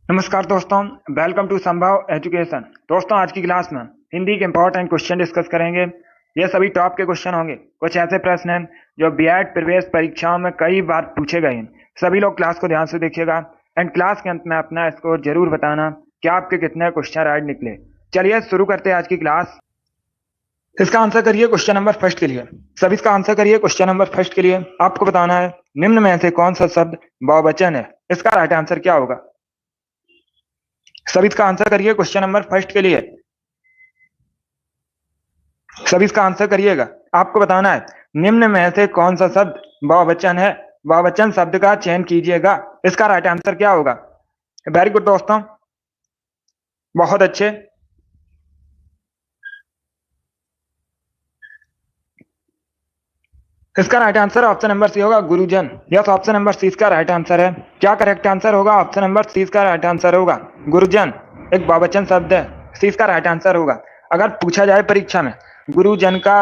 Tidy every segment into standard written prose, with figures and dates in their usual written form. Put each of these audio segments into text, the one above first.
नमस्कार दोस्तों। Welcome to संभव एजुकेशन। दोस्तों, आज की क्लास में हिंदी के इंपॉर्टेंट क्वेश्चन डिस्कस करेंगे। ये सभी टॉप के क्वेश्चन होंगे। कुछ ऐसे प्रश्न हैं जो बीएड प्रवेश परीक्षाओं में कई बार पूछे गए हैं। सभी लोग क्लास को ध्यान से देखिएगा एंड क्लास के अंत में अपना स्कोर जरूर बताना कि आपके कितने क्वेश्चन राइट निकले। चलिए शुरू करते हैं आज की क्लास। इसका आंसर करिए क्वेश्चन नंबर फर्स्ट के लिए। सभी इसका आंसर करिए क्वेश्चन नंबर फर्स्ट के लिए। आपको बताना है निम्न में से कौन सा शब्द बहुवचन है। इसका राइट आंसर क्या होगा। सभी इसका आंसर करिए क्वेश्चन नंबर फर्स्ट के लिए। सभी इसका आंसर करिएगा। आपको बताना है निम्न में से कौन सा शब्द बहुवचन है। बहुवचन शब्द का चयन कीजिएगा। इसका राइट आंसर क्या होगा। वेरी गुड दोस्तों, बहुत अच्छे। इसका right answer option number C होगा, गुरुजन। यस, ऑप्शन नंबर सी इसका राइट आंसर है। क्या करेक्ट आंसर होगा। ऑप्शन नंबर सी इसका राइट आंसर होगा, गुरुजन एक बहुवचन शब्द है। सी इसका राइट आंसर होगा। अगर पूछा जाए परीक्षा में गुरुजन का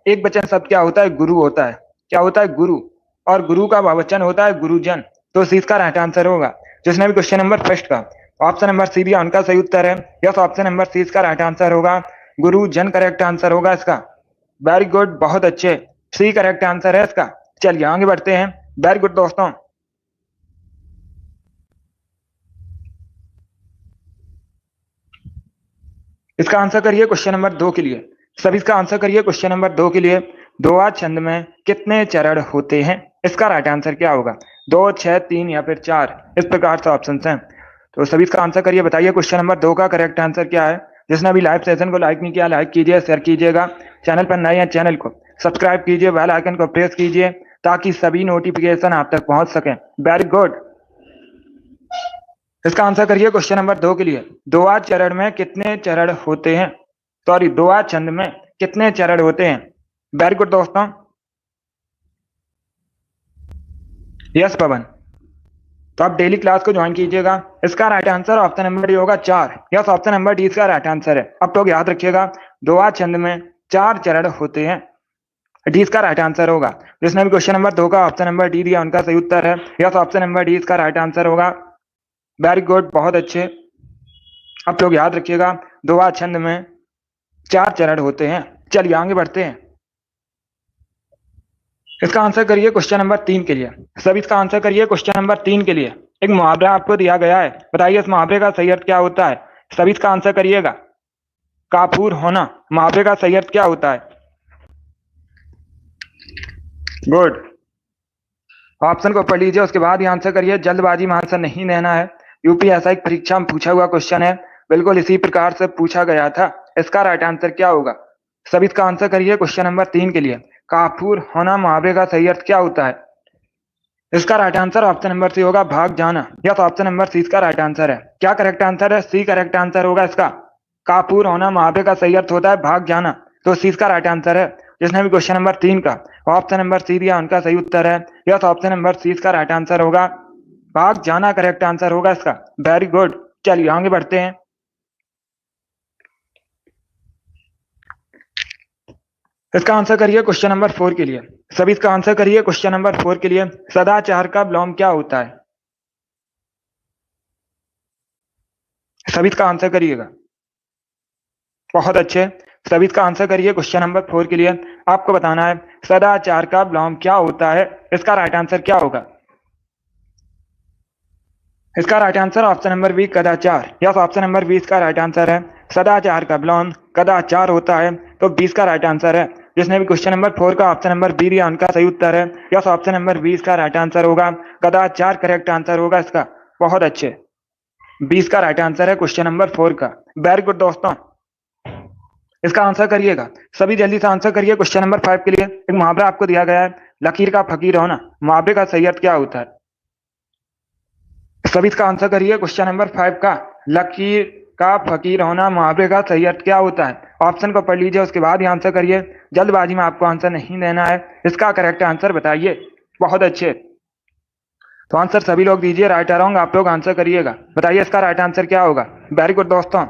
एक वचन शब्द क्या होता है, गुरु होता है। क्या होता है, गुरु। और गुरु का बहुवचन होता है गुरुजन। तो सी इसका राइट आंसर होगा। जिसने भी क्वेश्चन नंबर फर्स्ट का ऑप्शन नंबर सी दिया उनका सही उत्तर है। यस, ऑप्शन नंबर सी इसका राइट आंसर होगा, गुरुजन करेक्ट आंसर होगा इसका। वेरी गुड, बहुत अच्छे। सी करेक्ट आंसर है इसका। चलिए आगे बढ़ते हैं। वेरी गुड दोस्तों। इसका आंसर करिए क्वेश्चन नंबर 2 के लिए। सभी इसका आंसर करिए क्वेश्चन नंबर 2 के लिए। दोहा छंद में कितने चरण होते हैं। इसका राइट आंसर क्या होगा। 2, 6, 3 या फिर 4। इस प्रकार से ऑप्शन हैं। तो सभी इसका आंसर करिए। बताइए क्वेश्चन नंबर 2 का करेक्ट आंसर क्या है। जिसने अभी लाइव सेशन को लाइक नहीं किया, लाइक कीजिए, शेयर कीजिएगा। चैनल पर नए हैं, चैनल को सब्सक्राइब कीजिए, बेल आइकन को प्रेस कीजिए ताकि सभी नोटिफिकेशन आप तक पहुंच सके। Very good. इसका आंसर करिए क्वेश्चन नंबर 2 के लिए। दोहा चरण में कितने चरण होते हैं। सॉरी, दोहा छंद में कितने चरण होते हैं। वेरी गुड दोस्तों। यस पवन, तो आप डेली क्लास को ज्वाइन कीजिएगा। इसका right answer option number D होगा, 4। यस, ऑप्शन नंबर डी इसका राइट आंसर है। अब लोग याद रखिएगा दोहा छंद में 4 चरण होते हैं। डी इसका राइट आंसर होगा। जिसने भी क्वेश्चन नंबर 2 का ऑप्शन नंबर डी दिया उनका सही उत्तर है। यस, ऑप्शन नंबर डी इसका राइट आंसर होगा। वेरी गुड, बहुत अच्छे। अब लोग याद रखिएगा दोहा छंद में 4 चरण होते हैं। चलिए आगे बढ़ते हैं। इसका आंसर करिए क्वेश्चन नंबर 3 के लिए। सभी इसका आंसर करिए क्वेश्चन नंबर 3 के लिए। एक मुहावरा आपको दिया गया है। बताइए इस मुहावरे का सही अर्थ क्या होता है। सभी इसका आंसर करिएगा। काफूर होना मुहावरे का सही अर्थ क्या होता है। गुड, ऑप्शन को पढ़ लीजिए, उसके बाद ही आंसर करिए। जल्दबाजी में आंसर नहीं देना है। यूपीएसआई परीक्षा में पूछा हुआ क्वेश्चन है, बिल्कुल इसी प्रकार से पूछा गया था। इसका राइट आंसर क्या होगा। सभी इसका आंसर करिए क्वेश्चन नंबर 3 के लिए। काफूर होना मुहावरे का सही अर्थ क्या होता है। इसका right answer option number C होगा, भाग जाना। यस, ऑप्शन नंबर सी इसका राइट आंसर है। क्या करेक्ट आंसर है। सी करेक्ट आंसर होगा इसका। काफूर होना मुहावरे का सही अर्थ होता है भाग जाना। तो सी इसका राइट आंसर है। जिसने भी क्वेश्चन नंबर 3 का ऑप्शन नंबर सी दिया उनका सही उत्तर है। यस, ऑप्शन नंबर सी इसका राइट आंसर होगा, भाग जाना करेक्ट आंसर होगा इसका। Very good. चलिए आगे बढ़ते हैं। इसका आंसर करिए क्वेश्चन नंबर 4 के लिए। सभी इसका आंसर करिए क्वेश्चन नंबर 4 के लिए। सदाचार का विलोम क्या होता है। सभी इसका आंसर करिएगा। बहुत अच्छे। सभी इसका आंसर करिए क्वेश्चन नंबर 4 के लिए। आपको बताना है सदाचार का विलोम क्या होता है। इसका राइट आंसर क्या होगा। इसका right answer option number B, कदाचार। यस, ऑप्शन नंबर बी इसका राइट आंसर है। सदाचार का विलोम कदाचार होता है। तो 20 का राइट आंसर है। जिसने भी क्वेश्चन नंबर 4 का ऑप्शन नंबर बी दिया उनका सही उत्तर है। यस, ऑप्शन नंबर 20 का राइट आंसर होगा, कदाचार करेक्ट आंसर होगा इसका। बहुत अच्छे। 20 का राइट आंसर है क्वेश्चन नंबर 4 का। वेरी गुड दोस्तों। इसका आंसर करिएगा। सभी जल्दी से आंसर करिए क्वेश्चन नंबर 5 के लिए। एक मुहावरा आपको दिया गया है, लकीर का फकीर होना मुहावरे का सही अर्थ क्या होता है। सभी इसका आंसर करिए क्वेश्चन नंबर 5 का। लकीर का फकीर होना मुहावरे का सही अर्थ क्या होता है। ऑप्शन को पढ़ लीजिए, उसके बाद ही आंसर करिए। जल्दबाजी में आपको आंसर नहीं देना है। इसका करेक्ट आंसर बताइए। बहुत अच्छे। तो आंसर सभी लोग दीजिए, राइट और रॉन्ग आप लोग आंसर करिएगा। बताइए इसका राइट आंसर क्या होगा। वेरी गुड दोस्तों।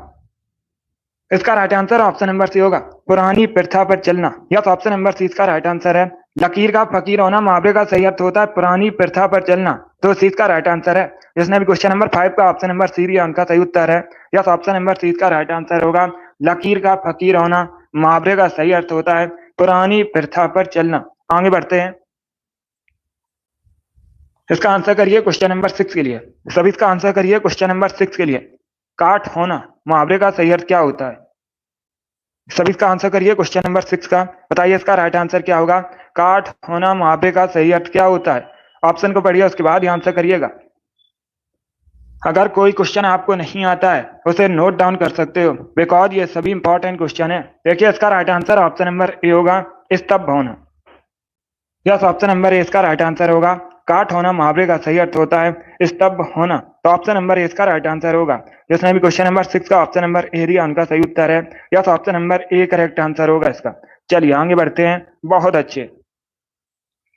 इसका right answer option number C होगा, पुरानी प्रथा पर चलना। यस, ऑप्शन नंबर सी इसका राइट आंसर है। लकीर का फकीर होना मुहावरे का सही अर्थ होता है पुरानी प्रथा पर चलना। तो सी का राइट आंसर है। जिसने भी क्वेश्चन नंबर 5 का ऑप्शन नंबर सी दिया उनका सही उत्तर है। यस, ऑप्शन नंबर सी का राइट आंसर होगा। लकीर का फकीर होना मुहावरे का सही अर्थ होता है पुरानी प्रथा पर चलना। आगे बढ़ते हैं। इसका आंसर करिए क्वेश्चन नंबर 6 के लिए। सभी इसका आंसर करिए क्वेश्चन नंबर 6 के लिए। काठ होना मुहावरे का सही अर्थ क्या होता है? सभी इसका आंसर करिए क्वेश्चन नंबर 6 का। बताइए इसका राइट आंसर क्या होगा? काठ होना मुहावरे का सही अर्थ क्या होता है? ऑप्शन को पढ़िए, उसके बाद ही आंसर करिएगा। अगर कोई क्वेश्चन आपको नहीं आता है उसे नोट डाउन कर सकते हो, बिकॉज ये सभी इंपॉर्टेंट क्वेश्चन है। देखिए इसका right answer option number A होगा, स्तब्ध होना। यस, ऑप्शन नंबर ए इसका राइट आंसर होगा। काठ होना मुहावरे का सही अर्थ होता है स्तब्ध होना। तो ऑप्शन नंबर ए इसका राइट आंसर होगा। जिसने भी क्वेश्चन नंबर 6 का ऑप्शन नंबर ए दिया उनका सही उत्तर है। Yes, option number A correct answer होगा इसका। चलिए आगे बढ़ते हैं। बहुत अच्छे।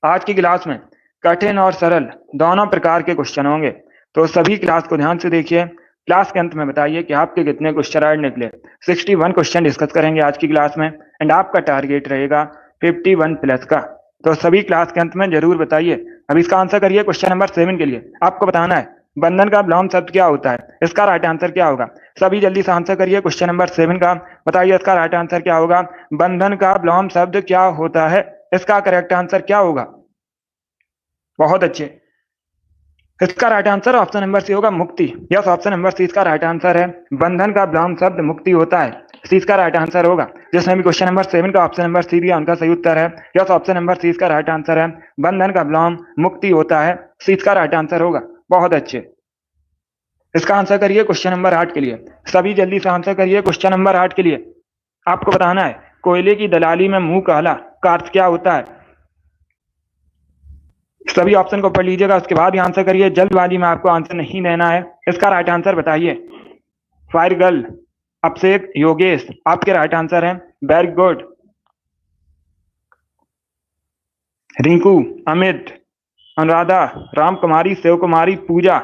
आज की क्लास में कठिन और सरल दोनों प्रकार के क्वेश्चन होंगे, तो सभी क्लास को ध्यान से देखिए। क्लास के अंत में बताइए कि आपके कितने क्वेश्चन राइट निकले। 61 क्वेश्चन डिस्कस करेंगे आज की क्लास में एंड आपका टारगेट रहेगा 51 प्लस का। तो सभी क्लास के अंत में जरूर बताइए। अब इसका आंसर करिए क्वेश्चन नंबर 7 के लिए। आपको बताना है बंधन का विलोम शब्द क्या होता है। इसका राइट आंसर क्या होगा? सभी जल्दी से आंसर करिए क्वेश्चन नंबर 7 का। बताइए इसका राइट आंसर क्या होगा? बंधन का विलोम शब्द क्या होता है? इसका करेक्ट आंसर क्या होगा? बहुत अच्छे। इसका right answer option number C होगा, मुक्ति। यस, ऑप्शन नंबर सी इसका राइट आंसर है। बंधन का विलोम शब्द मुक्ति होता है। सी इसका राइट आंसर होगा। जिसने भी क्वेश्चन नंबर 7 का ऑप्शन नंबर सी दिया उनका सही उत्तर है। यस, ऑप्शन नंबर सी इसका राइट आंसर है। बंधन का विलोम मुक्ति होता है। सी इसका राइट आंसर होगा। बहुत अच्छे। इसका आंसर करिए क्वेश्चन नंबर 8 के लिए। सभी जल्दी से आंसर करिए क्वेश्चन नंबर 8 के लिए। आपको बताना है कोयले की दलाली में मुंह काला का अर्थ क्या होता है? सभी ऑप्शन को पढ़ लीजिएगा, उसके बाद ही आंसर करिए। जल्दबाजी में आपको आंसर नहीं देना है। इसका राइट आंसर बताइए। फायर गर्ल, अभिषेक, योगेश आपके राइट आंसर है। Very good. रिंकू, अमित, अनुराधा, राम कुमारी, शिव कुमारी, पूजा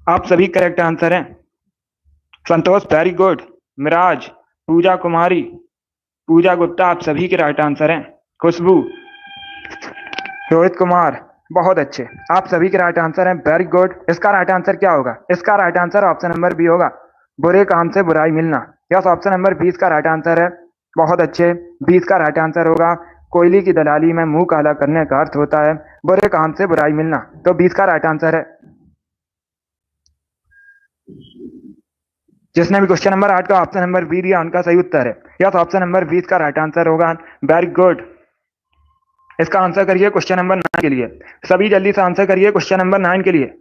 आप सभी करेक्ट आंसर हैं। Santosh, very good. मिराज, पूजा कुमारी, पूजा गुप्ता आप सभी के राइट आंसर हैं। खुशबू, रोहित कुमार, बहुत अच्छे। आप सभी के राइट आंसर हैं। Very good. इसका राइट आंसर क्या होगा? इसका right answer option number B होगा, बुरे काम से बुराई मिलना। यस, ऑप्शन नंबर 20 का राइट आंसर है। बहुत अच्छे। 20 का राइट आंसर होगा, कोयले की दलाली में मुंह काला करने का अर्थ होता है बुरे काम से बुराई मिलना। तो 20 का राइट आंसर है। जिसने भी क्वेश्चन नंबर 8 का ऑप्शन नंबर बी दिया उनका सही उत्तर है। यस, ऑप्शन नंबर 20 का राइट आंसर होगा। Very good. इसका आंसर करिए क्वेश्चन नंबर 9 के लिए। सभी जल्दी से आंसर करिए क्वेश्चन नंबर 9 के लिए।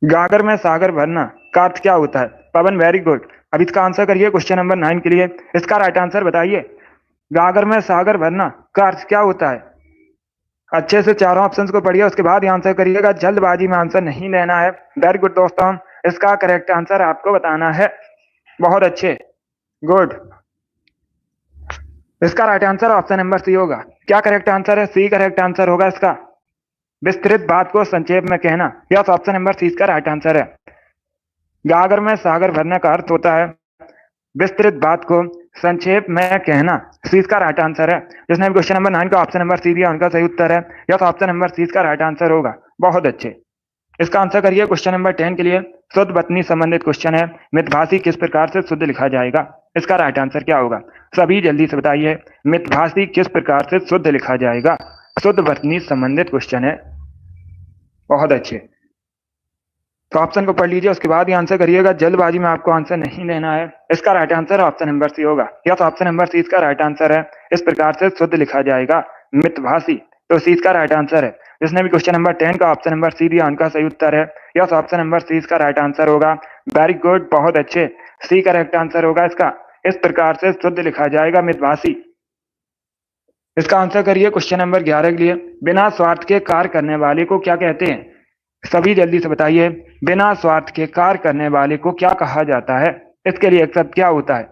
गागर में सागर भरना का अर्थ क्या होता है? पवन, वेरी गुड। अब इसका आंसर करिए क्वेश्चन नंबर 9 के लिए। इसका राइट आंसर बताइए। गागर में सागर भरना का अर्थ क्या होता है? अच्छे से चारों ऑप्शंस को पढ़िए, उसके बाद ही आंसर करिएगा। जल्दबाजी में आंसर नहीं लेना है। वेरी गुड दोस्तों। इसका करेक्ट आंसर आपको बताना है। बहुत अच्छे, गुड। इसका right answer option number C होगा। क्या करेक्ट आंसर है? सी करेक्ट आंसर होगा इसका। विस्तृत बात को संक्षेप में कहना। यस, ऑप्शन नंबर सी इसका राइट आंसर है। गागर में सागर भरने का अर्थ होता है विस्तृत बात को संक्षेप में कहना। सी इसका राइट आंसर है। जिसने भी क्वेश्चन नंबर 9 का ऑप्शन नंबर सी दिया उनका सही उत्तर है। यस, ऑप्शन नंबर सी इसका राइट आंसर होगा। बहुत अच्छे। इसका आंसर करिए क्वेश्चन नंबर 10 के लिए। शुद्ध वतनी संबंधित क्वेश्चन है। मितभाषी किस प्रकार से शुद्ध लिखा जाएगा? इसका राइट आंसर क्या होगा? सभी जल्दी से बताइए। मितभाषी किस प्रकार से शुद्ध लिखा जाएगा? शुद्ध वतनी संबंधित क्वेश्चन है। बहुत अच्छे। तो ऑप्शन को पढ़ लीजिए, उसके बाद ही आंसर करिएगा। जल्दबाजी में आपको आंसर नहीं देना है। इसका right answer option number C होगा। यस, ऑप्शन नंबर सी इसका राइट आंसर है। इस प्रकार से शुद्ध लिखा जाएगा मितभाषी। तो सी इसका राइट आंसर है। जिसने भी क्वेश्चन नंबर 10 का ऑप्शन नंबर सी दिया उनका सही उत्तर है। यस, ऑप्शन नंबर सी इसका राइट आंसर होगा। वेरी गुड, बहुत अच्छे। सी करेक्ट आंसर होगा इसका। इस प्रकार से शुद्ध लिखा जाएगा मितभाषी। इसका आंसर करिए क्वेश्चन नंबर 11 के लिए। बिना स्वार्थ के कार्य करने वाले को क्या कहते हैं? सभी जल्दी से बताइए। बिना स्वार्थ के कार्य करने वाले को क्या कहा जाता है? इसके लिए एक शब्द क्या होता है?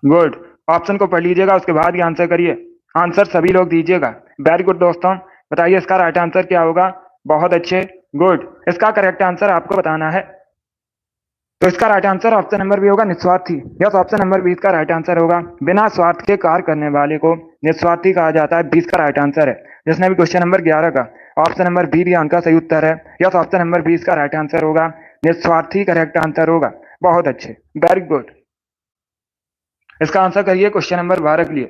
गुड। ऑप्शन को पढ़ लीजिएगा, उसके बाद ही आंसर करिए। आंसर सभी लोग दीजिएगा। वेरी गुड दोस्तों। बताइए इसका राइट आंसर क्या होगा? बहुत अच्छे, गुड। इसका करेक्ट आंसर आपको बताना है। तो इसका right answer option number B होगा, निस्वार्थी। यस, ऑप्शन नंबर बी इसका राइट आंसर होगा। बिना स्वार्थ के कार्य करने वाले को निस्वार्थी कहा जाता है, 20 का राइट आंसर है। जिसने भी क्वेश्चन नंबर 11 का ऑप्शन नंबर बी दिया उनका सही उत्तर है। यस, ऑप्शन नंबर 20 का राइट आंसर होगा, निस्वार्थी करेक्ट आंसर होगा। बहुत अच्छे, वेरी गुड। इसका आंसर करिए क्वेश्चन नंबर 12 के लिए।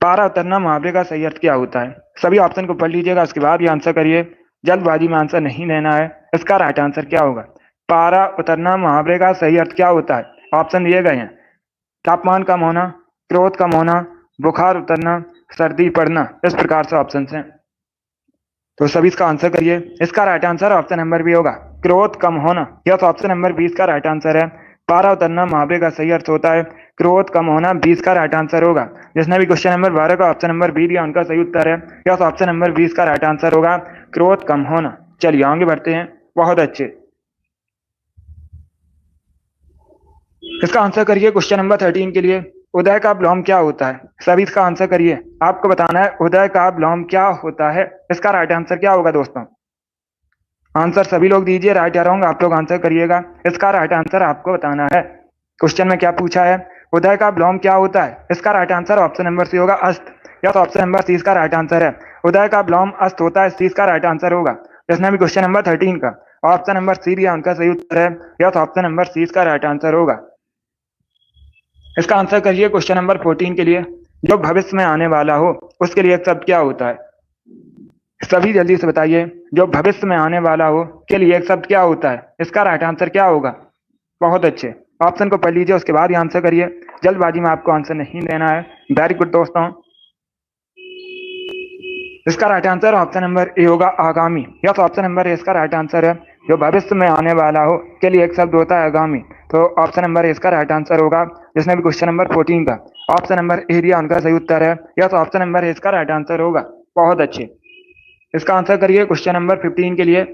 पारा उतरना मुहावरे का सही अर्थ क्या होता है? सभी ऑप्शन को पढ़ लीजिएगा, उसके बाद ये आंसर करिए। जल्दबाजी में आंसर नहीं देना है। इसका राइट आंसर क्या होगा? पारा उतरना मुहावरे का सही अर्थ क्या होता है? ऑप्शन दिए गए हैं। तापमान कम होना, क्रोध कम होना, बुखार उतरना, सर्दी पड़ना। इस प्रकार से ऑप्शन हैं, तो सभी इसका आंसर करिए। इसका right answer option number B होगा, क्रोध कम होना। यस, ऑप्शन नंबर 20 का राइट आंसर है। पारा उतरना मुहावरे का सही अर्थ होता है क्रोध कम होना, 20 का राइट आंसर होगा। जिसने भी क्वेश्चन नंबर 12 का ऑप्शन नंबर बी दिया उनका सही उत्तर है। यस, ऑप्शन नंबर 20 का राइट आंसर होगा क्रोध कम होना। चलिए आगे बढ़ते हैं। बहुत अच्छे। इसका आंसर करिए क्वेश्चन नंबर 13 के लिए। उदय का विलोम क्या होता है? सभी इसका आंसर करिए। आपको बताना है उदय का विलोम क्या होता है। इसका राइट आंसर क्या होगा दोस्तों? आंसर सभी लोग दीजिए, राइट या रॉन्ग आप लोग आंसर करिएगा। इसका राइट आंसर आपको बताना है। क्वेश्चन में क्या पूछा है? उदय का विलोम क्या होता है? इसका right answer option number C होगा, अस्त। यस, ऑप्शन नंबर सी इसका राइट आंसर है। उदय का विलोम अस्त होता है, सी इसका राइट आंसर होगा। जिसने भी क्वेश्चन नंबर 13 का ऑप्शन नंबर सी दिया उनका सही उत्तर है। यस, ऑप्शन नंबर सी इसका राइट आंसर होगा। इसका आंसर करिए क्वेश्चन नंबर 14 के लिए। जो भविष्य में आने वाला हो उसके लिए एक शब्द क्या होता है? सभी जल्दी से बताइए। जो भविष्य में आने वाला हो के लिए एक शब्द क्या होता है? इसका राइट आंसर क्या होगा? बहुत अच्छे, ऑप्शन को पढ़ लीजिए, उसके बाद ही आंसर करिए। जल्दबाजी में आपको आंसर नहीं देना है। वेरी गुड दोस्तों। इसका right answer option number A होगा, आगामी। यस, ऑप्शन नंबर ए इसका राइट आंसर है। जो भविष्य में आने वाला हो के लिए एक शब्द होता है आगामी, तो ऑप्शन नंबर ए इसका राइट आंसर होगा। जिसने भी क्वेश्चन नंबर 14 का ऑप्शन नंबर ए दिया उनका सही उत्तर है। यस, ऑप्शन नंबर ए इसका राइट आंसर होगा। बहुत अच्छे। इसका आंसर करिए क्वेश्चन नंबर 15 के लिए।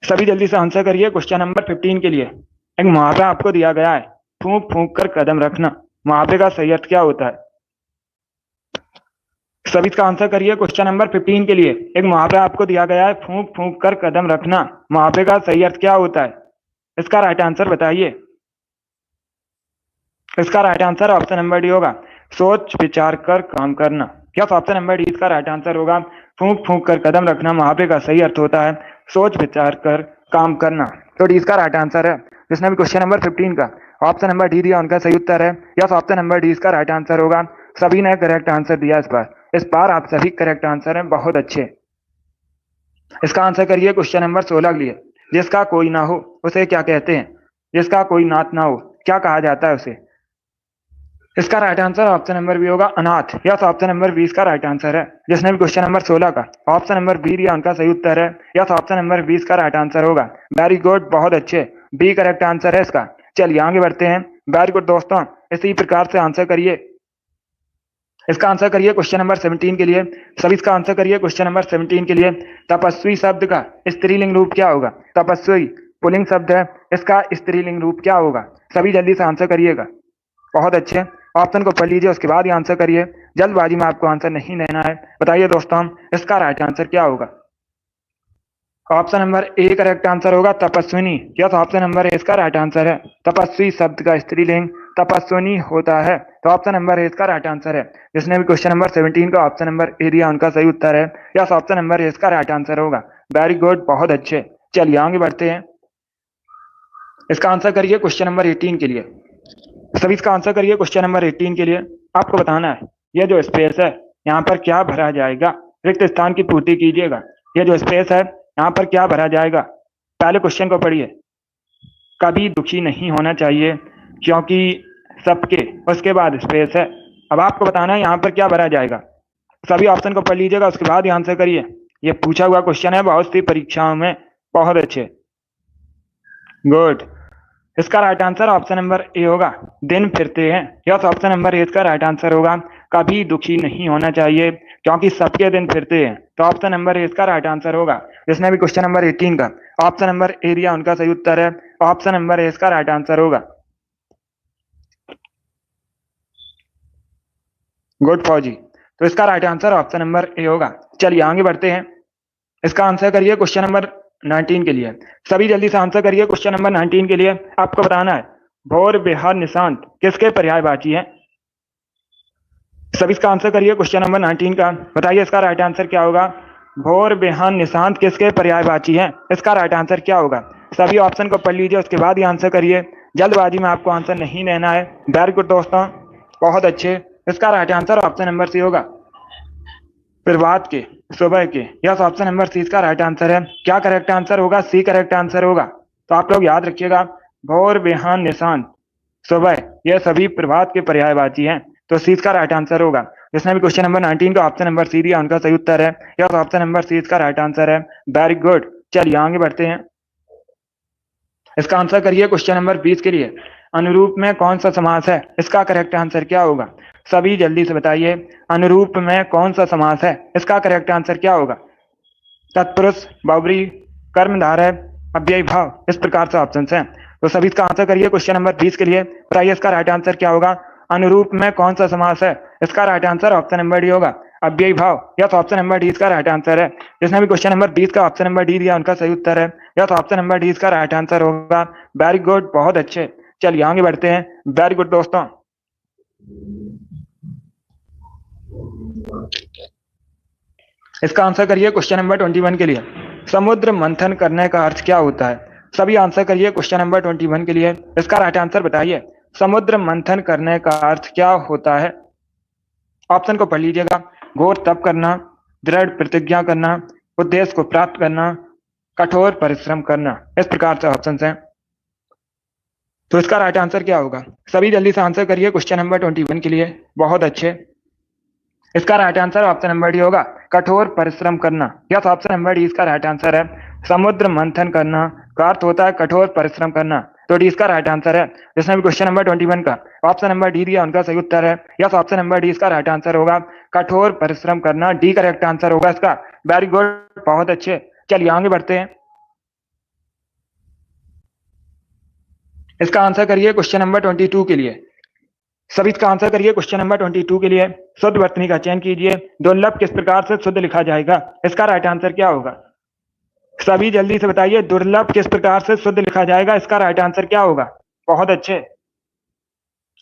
सभी जल्दी से आंसर करिए क्वेश्चन नंबर 15 के लिए। एक मुहावरा आपको दिया गया है, फूंक फूंक कर कदम रखना। मुहावरे का सही अर्थ क्या होता है? सभी इसका आंसर करिए क्वेश्चन नंबर 15 के लिए। एक मुहावरा आपको दिया गया है, फूंक फूंक कर कदम रखना। मुहावरे का सही अर्थ क्या होता है? इसका राइट आंसर बताइए। इसका right answer option number D होगा, सोच विचार कर काम करना। यस, ऑप्शन नंबर डी इसका राइट आंसर होगा। फूंक फूंक कर कदम रखना मुहावरे का सही अर्थ होता है सोच विचार कर काम करना। तो डी इसका राइट आंसर है। जिसने भी क्वेश्चन नंबर 15 का ऑप्शन नंबर डी दिया उनका सही उत्तर है। यस, ऑप्शन नंबर डी इसका राइट आंसर होगा। सभी ने करेक्ट आंसर दिया इस बार आप सभी करेक्ट आंसर हैं। बहुत अच्छे। इसका आंसर करिए क्वेश्चन नंबर 16 के लिए। जिसका कोई ना हो उसे क्या कहते हैं? जिसका कोई नाथ ना हो क्या कहा जाता है उसे? इसका right answer option number B होगा, अनाथ। यस, ऑप्शन नंबर 20 का राइट आंसर है। जिसने भी क्वेश्चन नंबर 16 का ऑप्शन नंबर बी दिया उनका सही उत्तर है। यस, ऑप्शन नंबर 20 का राइट आंसर होगा। वेरी गुड, बहुत अच्छे, बी करेक्ट आंसर है इसका। चलिए आगे बढ़ते हैं। वेरी गुड दोस्तों, इसी प्रकार से आंसर करिए। इसका आंसर करिए क्वेश्चन नंबर 17 के लिए। सभी इसका आंसर करिए क्वेश्चन नंबर 17 के लिए। तपस्वी शब्द का स्त्रीलिंग रूप क्या होगा? तपस्वी पुल्लिंग शब्द है, इसका स्त्रीलिंग रूप क्या होगा? सभी जल्दी से आंसर करिएगा। बहुत अच्छे, ऑप्शन को पढ़ लीजिए, उसके बाद ही आंसर करिए। जल्दबाजी में आपको आंसर नहीं देना है। बताइए दोस्तों, इसका राइट आंसर क्या होगा? Option number A correct answer होगा, तपस्विनी। यस, ऑप्शन नंबर ए इसका राइट आंसर है। तपस्वी शब्द का स्त्रीलिंग तपस्विनी होता है, तो ऑप्शन नंबर ए इसका राइट आंसर है। जिसने भी क्वेश्चन नंबर 17 का ऑप्शन नंबर ए दिया उनका सही उत्तर है। यस, ऑप्शन नंबर ए इसका राइट आंसर होगा। वेरी गुड, बहुत अच्छे। चलिए आगे बढ़ते हैं। इसका आंसर करिए क्वेश्चन नंबर 18 के लिए। सभी इसका आंसर करिए क्वेश्चन नंबर 18 के लिए। आपको बताना है यह जो स्पेस है यहाँ पर क्या भरा जाएगा? रिक्त स्थान की पूर्ति कीजिएगा। यह जो स्पेस है यहाँ पर क्या भरा जाएगा? पहले क्वेश्चन को पढ़िए। कभी दुखी नहीं होना चाहिए क्योंकि सबके, उसके बाद स्पेस है। अब आपको बताना है यहाँ पर क्या भरा जाएगा। सभी ऑप्शन को पढ़ लीजिएगा, उसके बाद ही आंसर करिए। यह पूछा हुआ क्वेश्चन है बहुत सी परीक्षाओं में। बहुत अच्छे, गुड। इसका right answer option number A होगा, दिन फिरते हैं। यस, ऑप्शन नंबर ए इसका राइट आंसर होगा। कभी दुखी नहीं होना चाहिए क्योंकि सबके दिन फिरते हैं, तो ऑप्शन नंबर ए इसका राइट आंसर होगा। जिसने भी क्वेश्चन नंबर 18 का ऑप्शन नंबर ए दिया उनका सही उत्तर है। ऑप्शन नंबर ए इसका राइट आंसर होगा। गुड फौजी, तो इसका right answer option number A होगा। चलिए आगे बढ़ते हैं। इसका आंसर करिए क्वेश्चन नंबर 19 के लिए। सभी जल्दी से आंसर करिए क्वेश्चन नंबर 19 के लिए। आपको बताना है भोर बेहार निशांत किसके पर्यायवाची है? सभी इसका आंसर करिए क्वेश्चन नंबर 19 का। बताइए इसका राइट आंसर क्या होगा। भोर बेहान निशांत किसके पर्यायवाची हैं? इसका राइट आंसर क्या होगा? सभी ऑप्शन को पढ़ लीजिए, उसके बाद ही आंसर करिए। जल्दबाजी में आपको आंसर नहीं देना है। वेरी गुड दोस्तों, बहुत अच्छे। इसका right answer option number C होगा, प्रभात के, सुबह के। यस, ऑप्शन नंबर सी इसका राइट आंसर है। क्या करेक्ट आंसर होगा? सी करेक्ट आंसर होगा। तो आप लोग याद रखिएगा, भोर बेहान निशांत सुबह, यह सभी प्रभात के पर्यायवाची हैं। तो सी इसका राइट आंसर होगा। जिसने भी क्वेश्चन नंबर 19 का ऑप्शन नंबर सी दिया, उनका सही उत्तर है। यस, ऑप्शन नंबर सी इसका राइट आंसर है। Very good. चलिए आगे बढ़ते हैं। इसका आंसर करिए क्वेश्चन नंबर 20 के लिए। अनुरूप में कौन सा समास है? इसका करेक्ट आंसर क्या होगा? सभी जल्दी से बताइए, अनुरूप में कौन सा समास है? इसका करेक्ट आंसर क्या होगा? तत्पुरुष, बहुब्री, कर्मधारय, अव्ययी भाव, इस प्रकार से ऑप्शन हैं। तो सभी इसका आंसर करिए क्वेश्चन नंबर 20 के लिए। बताइए इसका राइट आंसर क्या होगा। अनुरूप में कौन सा समास है? इसका right answer option number D होगा, अव्ययी भाव। यस, ऑप्शन नंबर डी इसका राइट आंसर है। जिसने भी क्वेश्चन नंबर 20 का ऑप्शन नंबर डी दिया, उनका सही उत्तर है। यस, ऑप्शन नंबर डी इसका राइट आंसर होगा। वेरी गुड, बहुत अच्छे। चलिए आगे बढ़ते हैं। वेरी गुड दोस्तों। इसका आंसर करिए क्वेश्चन नंबर 21 के लिए। समुद्र मंथन करने का अर्थ क्या होता है? सभी आंसर करिए क्वेश्चन नंबर 21 के लिए। इसका राइट आंसर बताइए, समुद्र मंथन करने का अर्थ क्या होता है? ऑप्शन को पढ़ लीजिएगा। घोर तप करना, दृढ़ प्रतिज्ञा करना, उद्देश्य को प्राप्त करना, कठोर परिश्रम करना, इस प्रकार से ऑप्शन हैं। तो इसका राइट आंसर क्या होगा? सभी जल्दी से आंसर करिए क्वेश्चन नंबर 21 के लिए। बहुत अच्छे। इसका right answer option number D होगा, कठोर परिश्रम करना। यस, ऑप्शन नंबर डी इसका राइट आंसर है। समुद्र मंथन करना का अर्थ होता है कठोर परिश्रम करना। तो डी इसका राइट आंसर है। जिसने भी क्वेश्चन नंबर 21 का ऑप्शन नंबर डी दिया, उनका सही उत्तर है। यस, ऑप्शन नंबर डी इसका राइट आंसर होगा, कठोर परिश्रम करना। डी करेक्ट आंसर होगा इसका। वेरी गुड, बहुत अच्छे। चलिए आगे बढ़ते हैं। इसका आंसर करिए क्वेश्चन नंबर 22 के लिए। सभी इसका आंसर करिए क्वेश्चन नंबर 22 के लिए। शुद्ध वर्तनी का चयन कीजिए। दुर्लभ किस प्रकार से शुद्ध लिखा जाएगा? इसका राइट आंसर क्या होगा? सभी जल्दी से बताइए, दुर्लभ किस प्रकार से शुद्ध लिखा जाएगा? इसका राइट आंसर क्या होगा? बहुत अच्छे।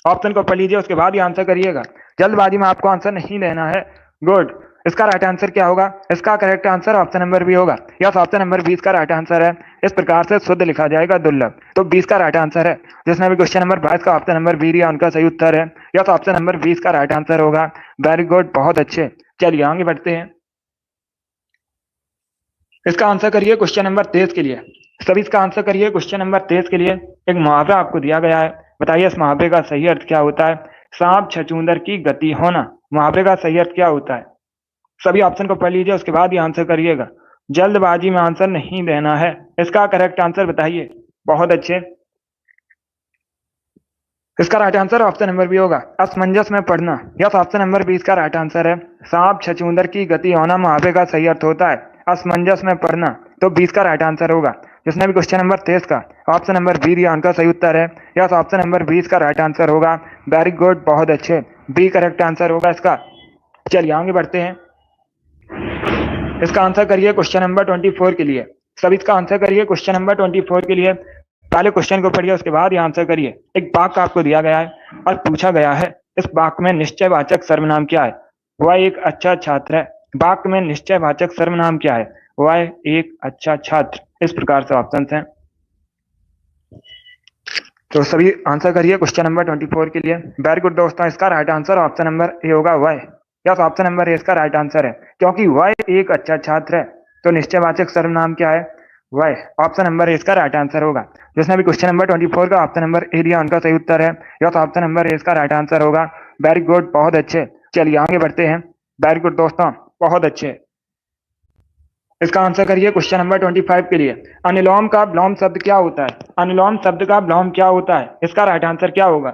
ऑप्शन को पढ़ लीजिए, उसके बाद ही आंसर करिएगा। जल्दबाजी में आपको आंसर नहीं देना है। गुड। इसका राइट आंसर क्या होगा? इसका correct answer option number B होगा। यस, ऑप्शन नंबर 20 का राइट आंसर है। इस प्रकार से शुद्ध लिखा जाएगा दुर्लभ। तो 20 का राइट आंसर है। जिसने भी क्वेश्चन नंबर 22 का ऑप्शन नंबर बी दिया, उनका सही उत्तर है। यस, ऑप्शन नंबर 20 का राइट आंसर होगा। वेरी गुड, बहुत अच्छे। चलिए आगे बढ़ते हैं। इसका आंसर करिए क्वेश्चन नंबर 23 के लिए। सभी इसका आंसर करिए क्वेश्चन नंबर 23 के लिए। एक मुहावरा आपको दिया गया है। बताइए इस मुहावरे का सही अर्थ क्या होता है? सांप छछूंदर की गति होना। मुहावरे का सही अर्थ क्या होता है? सभी ऑप्शन को पढ़ लीजिए, उसके बाद ही आंसर करिएगा। जल्दबाजी में आंसर नहीं देना है। इसका करेक्ट आंसर बताइए। बहुत अच्छे। इसका right answer option number B होगा, असमंजस में पढ़ना। यस, ऑप्शन नंबर 20 का राइट आंसर है। सांप छछूंदर की गति होना मुहावरे का सही अर्थ होता है असमंजस में पढ़ना। तो 20 का राइट आंसर होगा। जिसने भी क्वेश्चन नंबर 23 का ऑप्शन नंबर बी दिया, उनका सही उत्तर है। यस, ऑप्शन नंबर 20 का राइट आंसर होगा। वेरी गुड, बहुत अच्छे। बी करेक्ट आंसर होगा इसका। चलिए आगे बढ़ते हैं। इसका आंसर करिए क्वेश्चन नंबर 24 के लिए। सभी इसका आंसर करिए क्वेश्चन नंबर 24 के लिए। पहले क्वेश्चन को पढ़िए, उसके बाद ही आंसर करिए। एक वाक्य आपको दिया गया है और पूछा गया है, इस वाक्य में निश्चयवाचक सर्वनाम क्या है? वह एक अच्छा छात्र है। वाक्य में निश्चयवाचक सर्वनाम क्या है? वह एक अच्छा छात्र। इस प्रकार से ऑप्शन हैं। तो सभी आंसर करिए क्वेश्चन नंबर 24 के लिए। वेरी गुड दोस्तों, इसका right answer option number A होगा, वह। यस, ऑप्शन नंबर ए इसका राइट आंसर है, क्योंकि वह एक अच्छा छात्र है। तो निश्चयवाचक सर्वनाम क्या है? वह। ऑप्शन नंबर ए इसका राइट आंसर होगा। जिसने भी क्वेश्चन नंबर 24 का ऑप्शन नंबर ए दिया, उनका सही उत्तर है। यस, ऑप्शन नंबर ए इसका राइट आंसर होगा। वेरी गुड, बहुत अच्छे। चलिए आगे बढ़ते हैं। वेरी गुड दोस्तों, बहुत अच्छे। इसका आंसर करिए क्वेश्चन नंबर 25 के लिए। अनुलोम का विलोम शब्द क्या होता है? अनुलोम शब्द का विलोम क्या होता है? इसका राइट आंसर क्या होगा?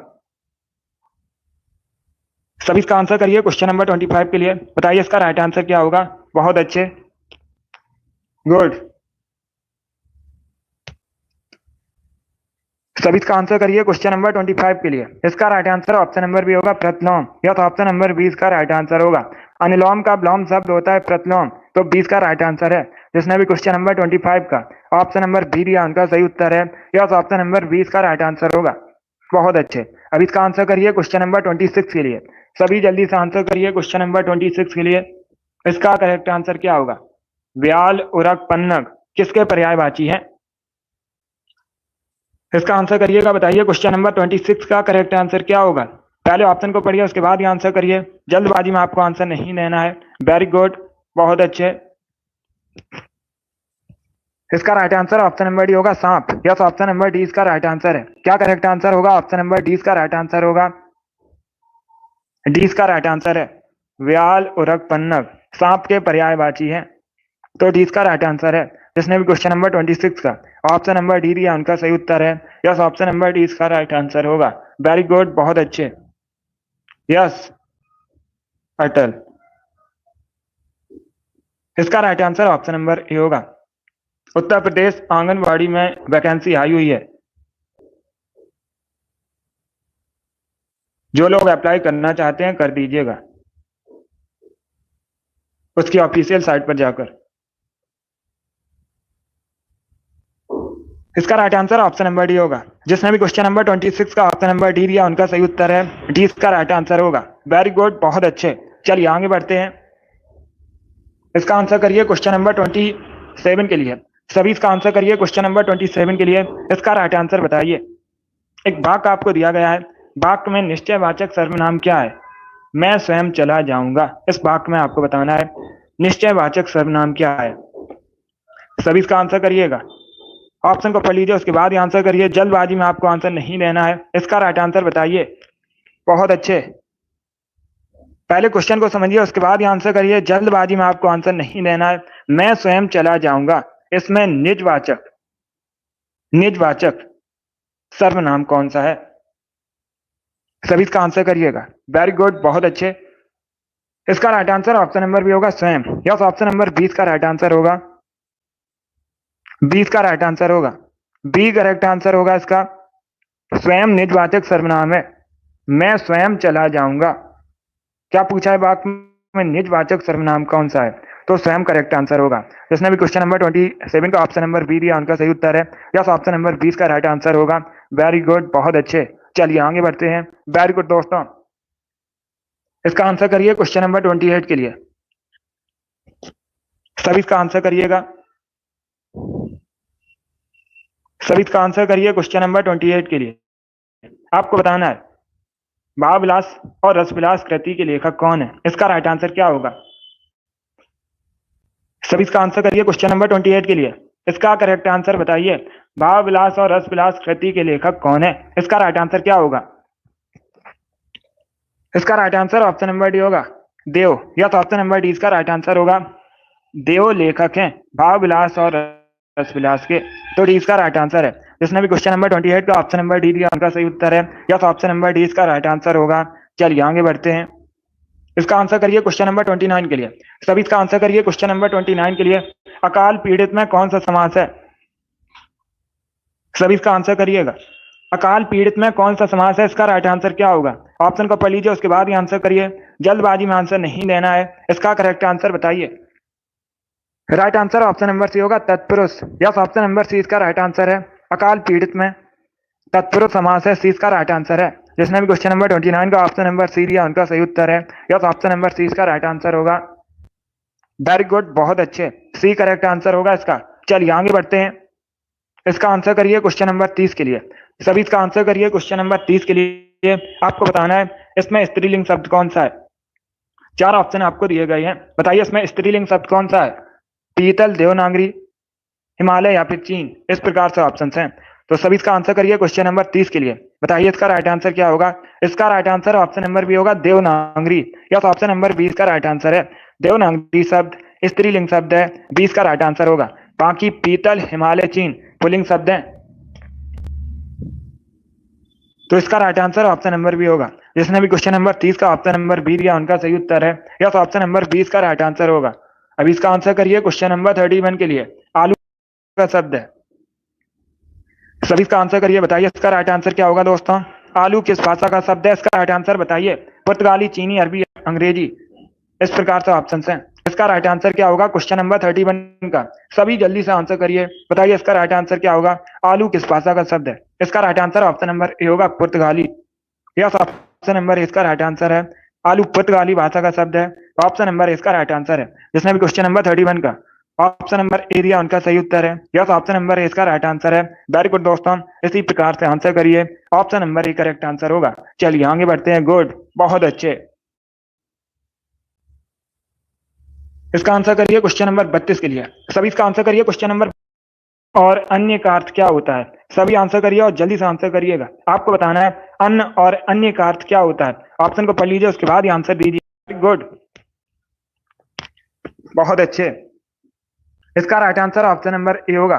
सभी इसका आंसर करिए क्वेश्चन नंबर 25 के लिए। बताइए इसका राइट आंसर क्या होगा? बहुत अच्छे, गुड। सभी इसका आंसर करिए क्वेश्चन नंबर 25 के लिए। इसका right answer option number B होगा, प्रतिलोम। यह तो ऑप्शन नंबर 20 का राइट आंसर होगा। अनुलोम का विलोम शब्द होता है प्रतिलोम। तो 20 का राइट आंसर है। जिसने भी क्वेश्चन नंबर 25 का ऑप्शन नंबर बी दिया, उनका सही उत्तर है। यह तो ऑप्शन नंबर 20 का राइट आंसर होगा। बहुत अच्छे। अब इसका आंसर करिए क्वेश्चन नंबर 26 के लिए। सभी जल्दी से आंसर करिए क्वेश्चन नंबर 26 के लिए। इसका करेक्ट आंसर क्या होगा? व्याल, उरग, पन्नग किसके पर्यायवाची हैं? इसका आंसर करिएगा, बताइए क्वेश्चन नंबर 26 का करेक्ट आंसर क्या होगा? पहले ऑप्शन को पढ़िए, उसके बाद ही आंसर करिए। जल्दबाजी में आपको आंसर नहीं देना है। वेरी गुड, बहुत अच्छे। इसका right answer option number D होगा, सांप। यस, ऑप्शन नंबर डी इसका राइट आंसर है। क्या करेक्ट आंसर होगा? ऑप्शन नंबर डी इसका राइट आंसर होगा। डी इसका राइट आंसर है। व्याल, उरग, पन्नग सांप के पर्यायवाची हैं, तो डी इसका राइट आंसर है। जिसने भी क्वेश्चन नंबर 26 का ऑप्शन नंबर डी दिया उनका सही उत्तर है। यस, ऑप्शन नंबर डी इसका राइट आंसर होगा। वेरी गुड, बहुत अच्छे। यस अटल, इसका right answer option number A होगा। उत्तर प्रदेश आंगनबाड़ी में वैकेंसी आई हुई है। जो लोग अप्लाई करना चाहते हैं कर दीजिएगा उसकी ऑफिशियल साइट पर जाकर। इसका right answer option number D होगा। जिसने भी क्वेश्चन नंबर 26 का ऑप्शन नंबर डी दिया उनका सही उत्तर है। डी इसका राइट आंसर होगा। वेरी गुड, बहुत अच्छे। चलिए आगे बढ़ते हैं। इसका आंसर करिए क्वेश्चन नंबर 27 के लिए। सभी इसका आंसर करिए क्वेश्चन नंबर 27 के लिए। इसका राइट आंसर बताइए। एक वाक्य आपको दिया गया है, वाक्य में निश्चयवाचक सर्वनाम क्या है? मैं स्वयं चला जाऊंगा। इस वाक्य में आपको बताना है निश्चयवाचक सर्वनाम क्या है। सभी इसका आंसर करिएगा। ऑप्शन को पढ़ लीजिए, उसके बाद ही आंसर करिए। जल्दबाजी में आपको आंसर नहीं देना है। इसका राइट आंसर बताइए। बहुत अच्छे। पहले क्वेश्चन को समझिए, उसके बाद ही आंसर करिए। जल्दबाजी में आपको आंसर नहीं देना है। मैं स्वयं चला जाऊंगा, इसमें निजवाचक सर्वनाम कौन सा है? सभी इसका आंसर करिएगा। वेरी गुड, बहुत अच्छे। इसका right answer option number B होगा, स्वयं। यस, ऑप्शन नंबर 20 का राइट आंसर होगा। 20 का राइट आंसर होगा। बी करेक्ट आंसर होगा इसका। स्वयं निजवाचक सर्वनाम है। मैं स्वयं चला जाऊंगा। क्या पूछा है वाक्य में? निजवाचक सर्वनाम कौन सा है? तो स्वयं करेक्ट आंसर होगा। जिसने भी क्वेश्चन नंबर 27 का ऑप्शन नंबर बी दिया उनका सही उत्तर है। यस, ऑप्शन नंबर 20 का राइट आंसर होगा। वेरी गुड, बहुत अच्छे। चलिए आगे बढ़ते हैं। वेरी गुड दोस्तों। इसका आंसर करिए क्वेश्चन नंबर 28 के लिए। सभी इसका आंसर करिएगा। सभी इसका आंसर करिए क्वेश्चन नंबर 28 के लिए। आपको बताना है भाव विलास और रस विलास कृति के लेखक कौन है? इसका राइट आंसर क्या होगा? सभी इसका आंसर करिए क्वेश्चन नंबर 28 के लिए। इसका करेक्ट आंसर बताइए। भाव विलास और रस विलास कृति के लेखक कौन है? इसका राइट आंसर क्या होगा? इसका right answer option number D होगा, देव। यस, ऑप्शन नंबर डी इसका राइट आंसर होगा। देव लेखक हैं भाव विलास और रस विलास के, तो डी इसका राइट आंसर है। जिसने भी क्वेश्चन नंबर 28 का ऑप्शन नंबर डी दिया उनका सही उत्तर है। यस, ऑप्शन नंबर डी इसका राइट आंसर होगा। चलिए आगे बढ़ते हैं। इसका आंसर करिए क्वेश्चन नंबर 29 के लिए। सभी इसका आंसर करिए क्वेश्चन नंबर 29 के लिए। अकाल पीड़ित में कौन सा समास है? सभी इसका आंसर करिएगा। अकाल पीड़ित में कौन सा समास है? इसका राइट आंसर क्या होगा? ऑप्शन को पढ़ लीजिए, उसके बाद ही आंसर करिए। जल्दबाजी में आंसर नहीं देना है। इसका करेक्ट आंसर बताइए। Right answer option number C होगा, तत्पुरुष। यस, ऑप्शन नंबर सी इसका राइट आंसर है। अकाल पीड़ित में तत्पुरुष समास है, सी इसका राइट आंसर है। जिसने भी क्वेश्चन नंबर 29 का ऑप्शन नंबर सी दिया उनका सही उत्तर है। यस, ऑप्शन नंबर सी इसका राइट आंसर होगा। वेरी गुड, बहुत अच्छे। सी करेक्ट आंसर होगा इसका। चलिए आगे बढ़ते हैं। इसका आंसर करिए क्वेश्चन नंबर 30 के लिए। सभी इसका आंसर करिए क्वेश्चन नंबर 30 के लिए। आपको बताना है इसमें स्त्रीलिंग शब्द कौन सा है। 4 ऑप्शन आपको दिए गए हैं, बताइए इसमें स्त्रीलिंग शब्द कौन सा है? पीतल, देवनागरी, हिमालय या फिर चीन। इस प्रकार से ऑप्शन हैं, तो सभी इसका आंसर करिए क्वेश्चन नंबर 30 के लिए। बताइए इसका राइट आंसर क्या होगा? इसका right answer option number B होगा, देवनागरी। यस, ऑप्शन नंबर 20 का राइट आंसर है। देवनागरी शब्द स्त्रीलिंग शब्द है, 20 का राइट आंसर होगा। बाकी पीतल, हिमालय, चीन पुल्लिंग शब्द हैं, तो इसका right answer option number B होगा। जिसने भी क्वेश्चन नंबर 30 का ऑप्शन नंबर बी दिया उनका सही उत्तर है। यस, ऑप्शन नंबर 20 का राइट आंसर होगा। अब इसका आंसर करिए क्वेश्चन नंबर 31 के लिए। आलू का शब्द है, सभी इसका आंसर करिए। बताइए इसका राइट आंसर क्या होगा दोस्तों? आलू किस भाषा का शब्द है? इसका राइट आंसर बताइए। पुर्तगाली, चीनी, अरबी, अंग्रेजी। इस प्रकार से ऑप्शन हैं। इसका राइट आंसर क्या होगा क्वेश्चन नंबर 31 का? सभी जल्दी से आंसर करिए। बताइए इसका राइट आंसर क्या होगा? आलू किस भाषा का शब्द है? इसका right answer option number A होगा, पुर्तगाली। यस, ऑप्शन नंबर इसका राइट आंसर है। आलू पुर्तगाली भाषा का शब्द है, तो ऑप्शन नंबर इसका राइट आंसर है। जिसने भी क्वेश्चन नंबर 31 का ऑप्शन नंबर ए दिया उनका सही उत्तर है। यस, ऑप्शन नंबर ए इसका राइट आंसर है। वेरी गुड दोस्तों, इसी प्रकार से आंसर करिए, option number A correct answer होगा। चलिए आगे बढ़ते हैं। गुड, बहुत अच्छे। इसका आंसर करिए क्वेश्चन नंबर 32 के लिए। सभी इसका आंसर करिए क्वेश्चन नंबर। और अन्य का अर्थ क्या होता है? सभी आंसर करिए और जल्दी से आंसर करिएगा। आपको बताना है अन्न और अन्य का अर्थ क्या होता है। ऑप्शन को पढ़ लीजिए, उसके बाद ही आंसर दीजिए। गुड, बहुत अच्छे। इसका right answer option number A होगा।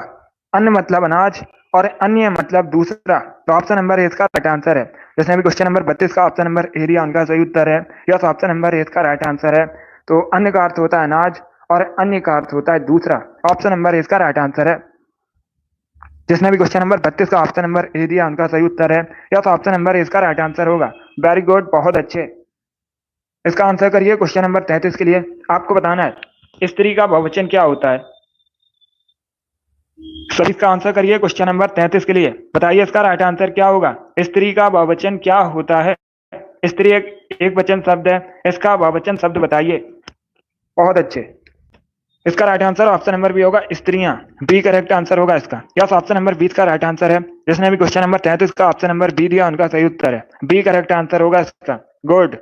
अन्न मतलब अनाज और अन्य मतलब दूसरा, तो ऑप्शन नंबर ए इसका राइट आंसर है। जिसने भी क्वेश्चन नंबर 32 का ऑप्शन नंबर ए दिया उनका सही उत्तर है। यस, ऑप्शन नंबर ए इसका राइट आंसर है। तो अन्न का अर्थ होता है अनाज और अन्य का अर्थ होता है दूसरा, ऑप्शन नंबर ए इसका राइट आंसर है। जिसने भी क्वेश्चन नंबर 32 का ऑप्शन नंबर ए दिया उनका सही उत्तर है। यस, ऑप्शन नंबर ए इसका राइट आंसर होगा। वेरी गुड, बहुत अच्छे। इसका आंसर करिए क्वेश्चन नंबर 33 के लिए। आपको बताना है स्त्री का बहुवचन क्या होता है। सभी इसका आंसर करिए क्वेश्चन नंबर 33 के लिए। बताइए इसका राइट आंसर क्या होगा। स्त्री का बहुवचन क्या होता है। स्त्री एक वचन शब्द है, इसका बहुवचन शब्द बताइए। बहुत अच्छे। इसका right answer option number B होगा, स्त्रियां। बी करेक्ट आंसर होगा इसका। यस, ऑप्शन नंबर 20 का राइट आंसर है। जिसने भी क्वेश्चन नंबर 33 का ऑप्शन नंबर बी दिया उनका सही उत्तर है। बी करेक्ट आंसर होगा इसका। गुड।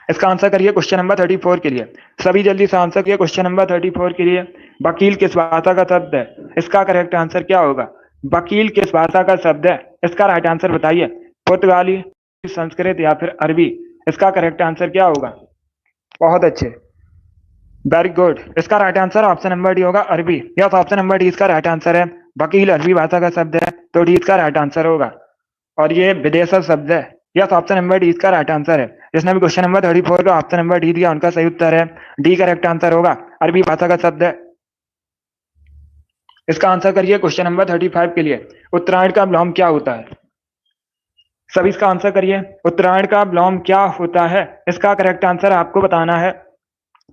इसका आंसर करिए क्वेश्चन नंबर 34 के लिए। सभी जल्दी से आंसर किए क्वेश्चन नंबर 34 के लिए। वकील किस भाषा का शब्द है। इसका करेक्ट आंसर क्या होगा। वकील किस भाषा का शब्द है, इसका राइट आंसर बताइए। पुर्तगाली, संस्कृत या फिर अरबी। इसका करेक्ट आंसर क्या होगा। बहुत अच्छे, वेरी गुड। इसका right answer option number D होगा, अरबी। यस, ऑप्शन नंबर डी इसका राइट आंसर है। वकील अरबी भाषा का शब्द है, तो डी इसका राइट आंसर होगा। और ये विदेशज शब्द है। यस, ऑप्शन नंबर डी इसका राइट आंसर है। जिसने भी क्वेश्चन नंबर 34 का ऑप्शन नंबर डी दिया उनका सही उत्तर है। डी करेक्ट आंसर होगा, अरबी भाषा का शब्द है। इसका आंसर करिए क्वेश्चन नंबर 35 के लिए। उत्तरायण का विलोम क्या होता है। सभी इसका आंसर करिए। उत्तरायण का विलोम क्या होता है, इसका करेक्ट आंसर आपको बताना है।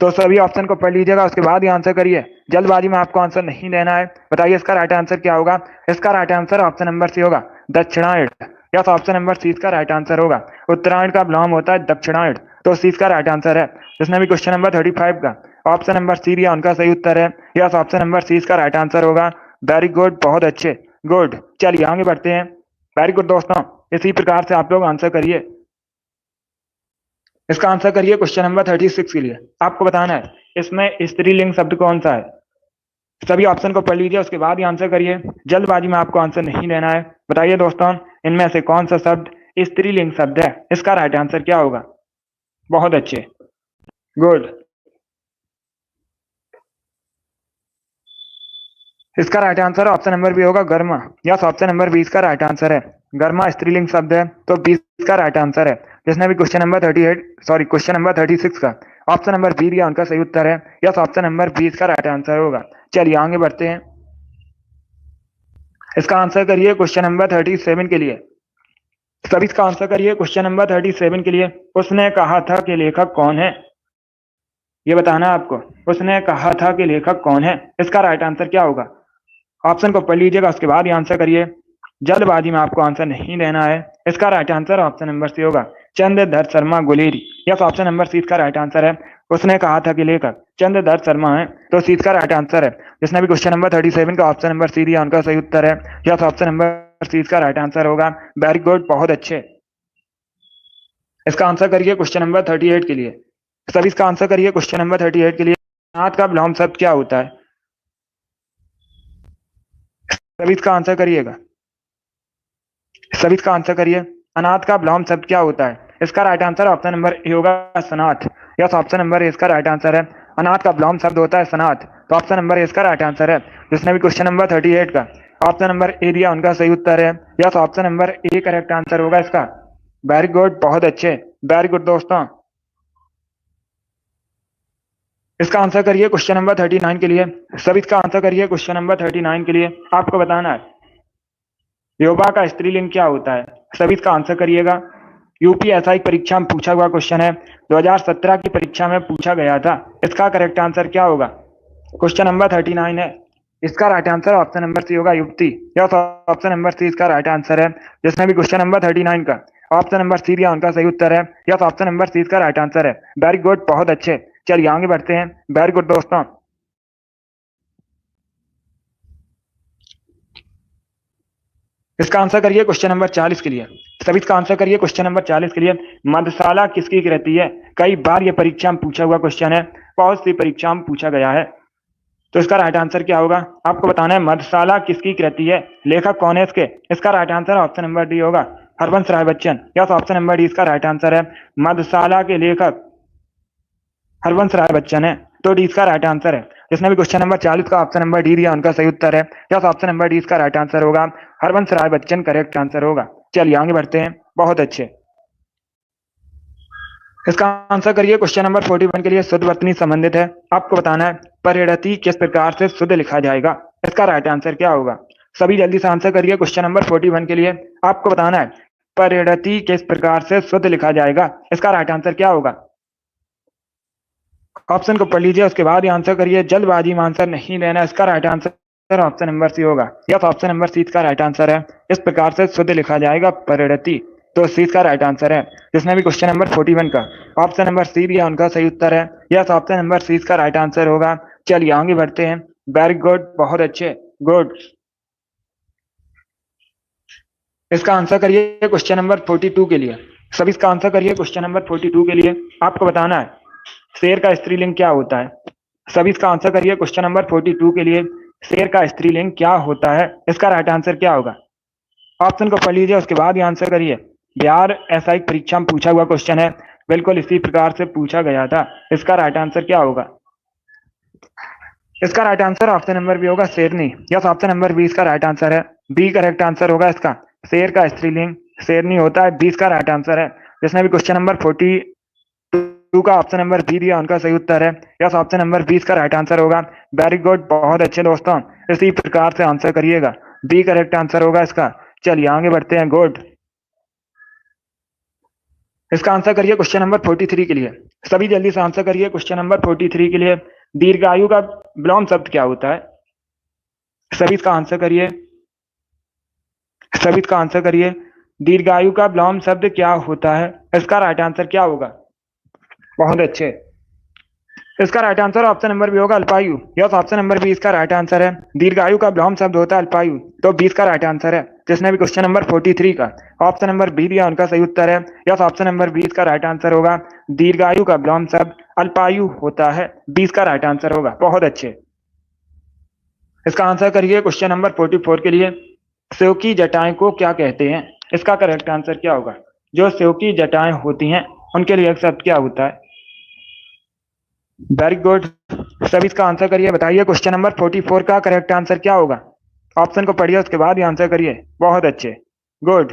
तो सभी ऑप्शन को पढ़ लीजिएगा, उसके बाद ही आंसर करिए। जल्दबाजी में आपको आंसर नहीं देना है। बताइए इसका राइट आंसर क्या होगा। इसका right answer option number C होगा, दक्षिणायण। यस, ऑप्शन नंबर सी इसका राइट आंसर होगा। उत्तरायण का विलोम होता है दक्षिणायण, तो सी इसका राइट आंसर है। जिसने भी क्वेश्चन नंबर 35 का ऑप्शन नंबर सी दिया उनका सही उत्तर है। यस, ऑप्शन नंबर सी इसका राइट आंसर होगा। वेरी गुड, बहुत अच्छे। गुड, चलिए आगे बढ़ते हैं। वेरी गुड दोस्तों, इसी प्रकार से आप लोग आंसर करिए। इसका आंसर करिए क्वेश्चन नंबर 36 के लिए। आपको बताना है इसमें स्त्रीलिंग शब्द कौन सा है। सभी ऑप्शन को पढ़ लीजिए, उसके बाद ही आंसर करिए। जल्दबाजी में आपको आंसर नहीं देना है। बताइए दोस्तों, इनमें से कौन सा शब्द स्त्रीलिंग शब्द है, इसका राइट आंसर क्या होगा। बहुत अच्छे, गुड। इसका right answer option number B होगा, गर्मा। यस, ऑप्शन नंबर 20 का राइट आंसर है। गर्मा स्त्रीलिंग शब्द है, तो 20 का राइट आंसर है। जिसने भी क्वेश्चन नंबर 36 का ऑप्शन नंबर बी दिया उनका सही उत्तर है। यस, ऑप्शन नंबर 20 का राइट आंसर होगा। चलिए आगे बढ़ते हैं। इसका आंसर करिए क्वेश्चन नंबर 37 के लिए। सभी इसका आंसर करिए क्वेश्चन नंबर 37 के लिए। उसने कहा था कि लेखक कौन है, ये बताना है आपको। उसने कहा था कि लेखक कौन है, इसका राइट आंसर क्या होगा। ऑप्शन को पढ़ लीजिएगा, उसके बाद ही आंसर करिए। जल्दबाजी में आपको आंसर नहीं देना है। इसका right answer option number C होगा, Chandradhar Sharma Guleri. Yes, option number C इसका राइट आंसर है। उसने कहा था कि लेखक चंद्रधर शर्मा है, तो सी इसका राइट आंसर है। जिसने भी क्वेश्चन नंबर 37 का ऑप्शन नंबर सी दिया उनका सही उत्तर है। यस, ऑप्शन नंबर सी इसका राइट आंसर होगा। वेरी गुड, बहुत अच्छे। इसका आंसर करिए क्वेश्चन नंबर 38 के लिए। सभी इसका आंसर करिए क्वेश्चन नंबर 38 के लिए। अनाथ का विलोम शब्द क्या होता है। सभी इसका आंसर करिएगा। सभी इसका आंसर करिए। अनाथ का विलोम शब्द क्या होता है, इसका right answer option number A होगा, सनाथ। यस, ऑप्शन नंबर ए इसका राइट आंसर है। अनाथ का विलोम शब्द होता है सनाथ, तो ऑप्शन नंबर ए इसका राइट आंसर है। जिसने भी क्वेश्चन नंबर 38 का ऑप्शन नंबर ए दिया उनका सही उत्तर है। Yes, option number A correct answer होगा इसका। वेरी गुड, बहुत अच्छे। वेरी गुड दोस्तों, इसका आंसर करिए क्वेश्चन नंबर 39 के लिए। सभी इसका आंसर करिए क्वेश्चन नंबर 39 के लिए। आपको बताना है युवा का स्त्रीलिंग क्या होता है। सभी इसका आंसर करिएगा। यूपीएसआई परीक्षा में पूछा हुआ क्वेश्चन है, 2017 की परीक्षा में पूछा गया था। इसका करेक्ट आंसर क्या होगा। क्वेश्चन नंबर 39 है, इसका right answer option number C होगा, युवती। यस, ऑप्शन नंबर सी इसका राइट आंसर है। जिसने भी क्वेश्चन नंबर 39 का ऑप्शन नंबर सी दिया उनका सही उत्तर है। यस, ऑप्शन नंबर सी इसका राइट आंसर है। वेरी गुड, बहुत अच्छे। चलिए आगे बढ़ते हैं। वेरी गुड दोस्तों। इसका आंसर करिए क्वेश्चन नंबर 40 के लिए। सभी इसका आंसर करिए क्वेश्चन नंबर 40 के लिए। मधुशाला किसकी रहती है? कई बार ये परीक्षा में पूछा हुआ क्वेश्चन है, बहुत सी परीक्षा में पूछा गया है। तो इसका राइट आंसर क्या होगा? आपको बताना है मधुशाला किसकी कृति है, लेखक कौन है इसके? इसका right answer option number D होगा, Harivansh Rai Bachchan. Yes, option number D इसका राइट आंसर है। मधुशाला के लेखक हरवंश राय बच्चन है, तो डी इसका राइट आंसर है। जिसने भी क्वेश्चन नंबर 40 का ऑप्शन नंबर डी दिया उनका सही उत्तर है। यस, ऑप्शन नंबर डी इसका राइट आंसर होगा, हरवंश राय बच्चन करेक्ट आंसर होगा। चलिए आगे बढ़ते हैं। बहुत अच्छे। इसका आंसर करिए क्वेश्चन नंबर 41 के लिए। शुद्ध वर्तनी संबंधित है। आपको बताना है परिणति किस प्रकार से शुद्ध लिखा जाएगा। इसका राइट आंसर क्या होगा? सभी जल्दी से आंसर करिए क्वेश्चन नंबर 41 के लिए। आपको बताना है परिणति किस प्रकार से शुद्ध लिखा जाएगा। इसका राइट आंसर क्या होगा? ऑप्शन को पढ़ लीजिए, उसके बाद ही आंसर करिए। जल्दबाजी में आंसर नहीं देना। इसका right answer option number C होगा। यस, ऑप्शन नंबर सी इसका राइट आंसर है। इस प्रकार से शुद्ध लिखा जाएगा परिणति, तो सी इसका राइट आंसर है। जिसने भी क्वेश्चन नंबर 41 का ऑप्शन नंबर सी दिया उनका सही उत्तर है। यस, ऑप्शन नंबर सी इसका राइट आंसर होगा। चलिए आगे बढ़ते हैं। वेरी गुड, बहुत अच्छे, गुड। इसका आंसर करिए क्वेश्चन नंबर 42 के लिए। सभी इसका आंसर करिए क्वेश्चन नंबर 42 के लिए। आपको बताना है शेर का स्त्रीलिंग क्या होता है। सभी इसका आंसर करिए क्वेश्चन नंबर 42 के लिए। शेर का स्त्रीलिंग क्या होता है? इसका राइट आंसर क्या होगा? ऑप्शन को पढ़ लीजिए, उसके बाद ही आंसर करिए। बिहार ऐसा एक परीक्षा में पूछा हुआ क्वेश्चन है, बिल्कुल इसी प्रकार से पूछा गया था। इसका राइट आंसर क्या होगा? इसका right answer option number B होगा, शेरनी। यस, ऑप्शन नंबर बी इसका राइट आंसर है। बी करेक्ट आंसर होगा इसका। शेर का स्त्रीलिंग शेरनी होता है, बी इसका राइट आंसर है। जिसने भी क्वेश्चन नंबर 42 का ऑप्शन नंबर बी दिया उनका सही उत्तर है। यस, ऑप्शन नंबर बी इसका राइट आंसर होगा। वेरी गुड, बहुत अच्छे दोस्तों। इसी प्रकार से आंसर करिएगा, बी करेक्ट आंसर होगा इसका। चलिए आगे बढ़ते हैं। गुड। इसका आंसर करिए क्वेश्चन नंबर 43 के लिए। सभी जल्दी से आंसर करिए क्वेश्चन नंबर 43 के लिए। दीर्घायु का विलोम शब्द क्या होता है? सभी इसका आंसर करिए। सभी इसका आंसर करिए। दीर्घायु का विलोम शब्द क्या होता है? इसका राइट आंसर क्या होगा? बहुत अच्छे। इसका right answer option number B होगा, अल्पायु। यस, ऑप्शन नंबर बी इसका राइट आंसर है। दीर्घायु का विलोम शब्द होता है अल्पायु, तो 20 का राइट आंसर है। जिसने भी क्वेश्चन नंबर 43 का ऑप्शन नंबर बी दिया उनका सही उत्तर है। यस, ऑप्शन नंबर 20 का राइट आंसर होगा। दीर्घायु का विलोम शब्द अल्पायु होता है, 20 का राइट आंसर होगा। बहुत अच्छे। इसका आंसर करिए क्वेश्चन नंबर 44 के लिए। सेव की जटाएं को क्या कहते हैं? इसका करेक्ट आंसर क्या होगा? जो सेव की जटाएं होती हैं उनके लिए एक शब्द क्या होता है? Very good. सभी इसका आंसर करिए, बताइए क्वेश्चन नंबर 44 का करेक्ट आंसर क्या होगा? ऑप्शन को पढ़िए, उसके बाद ही आंसर करिए। बहुत अच्छे, गुड।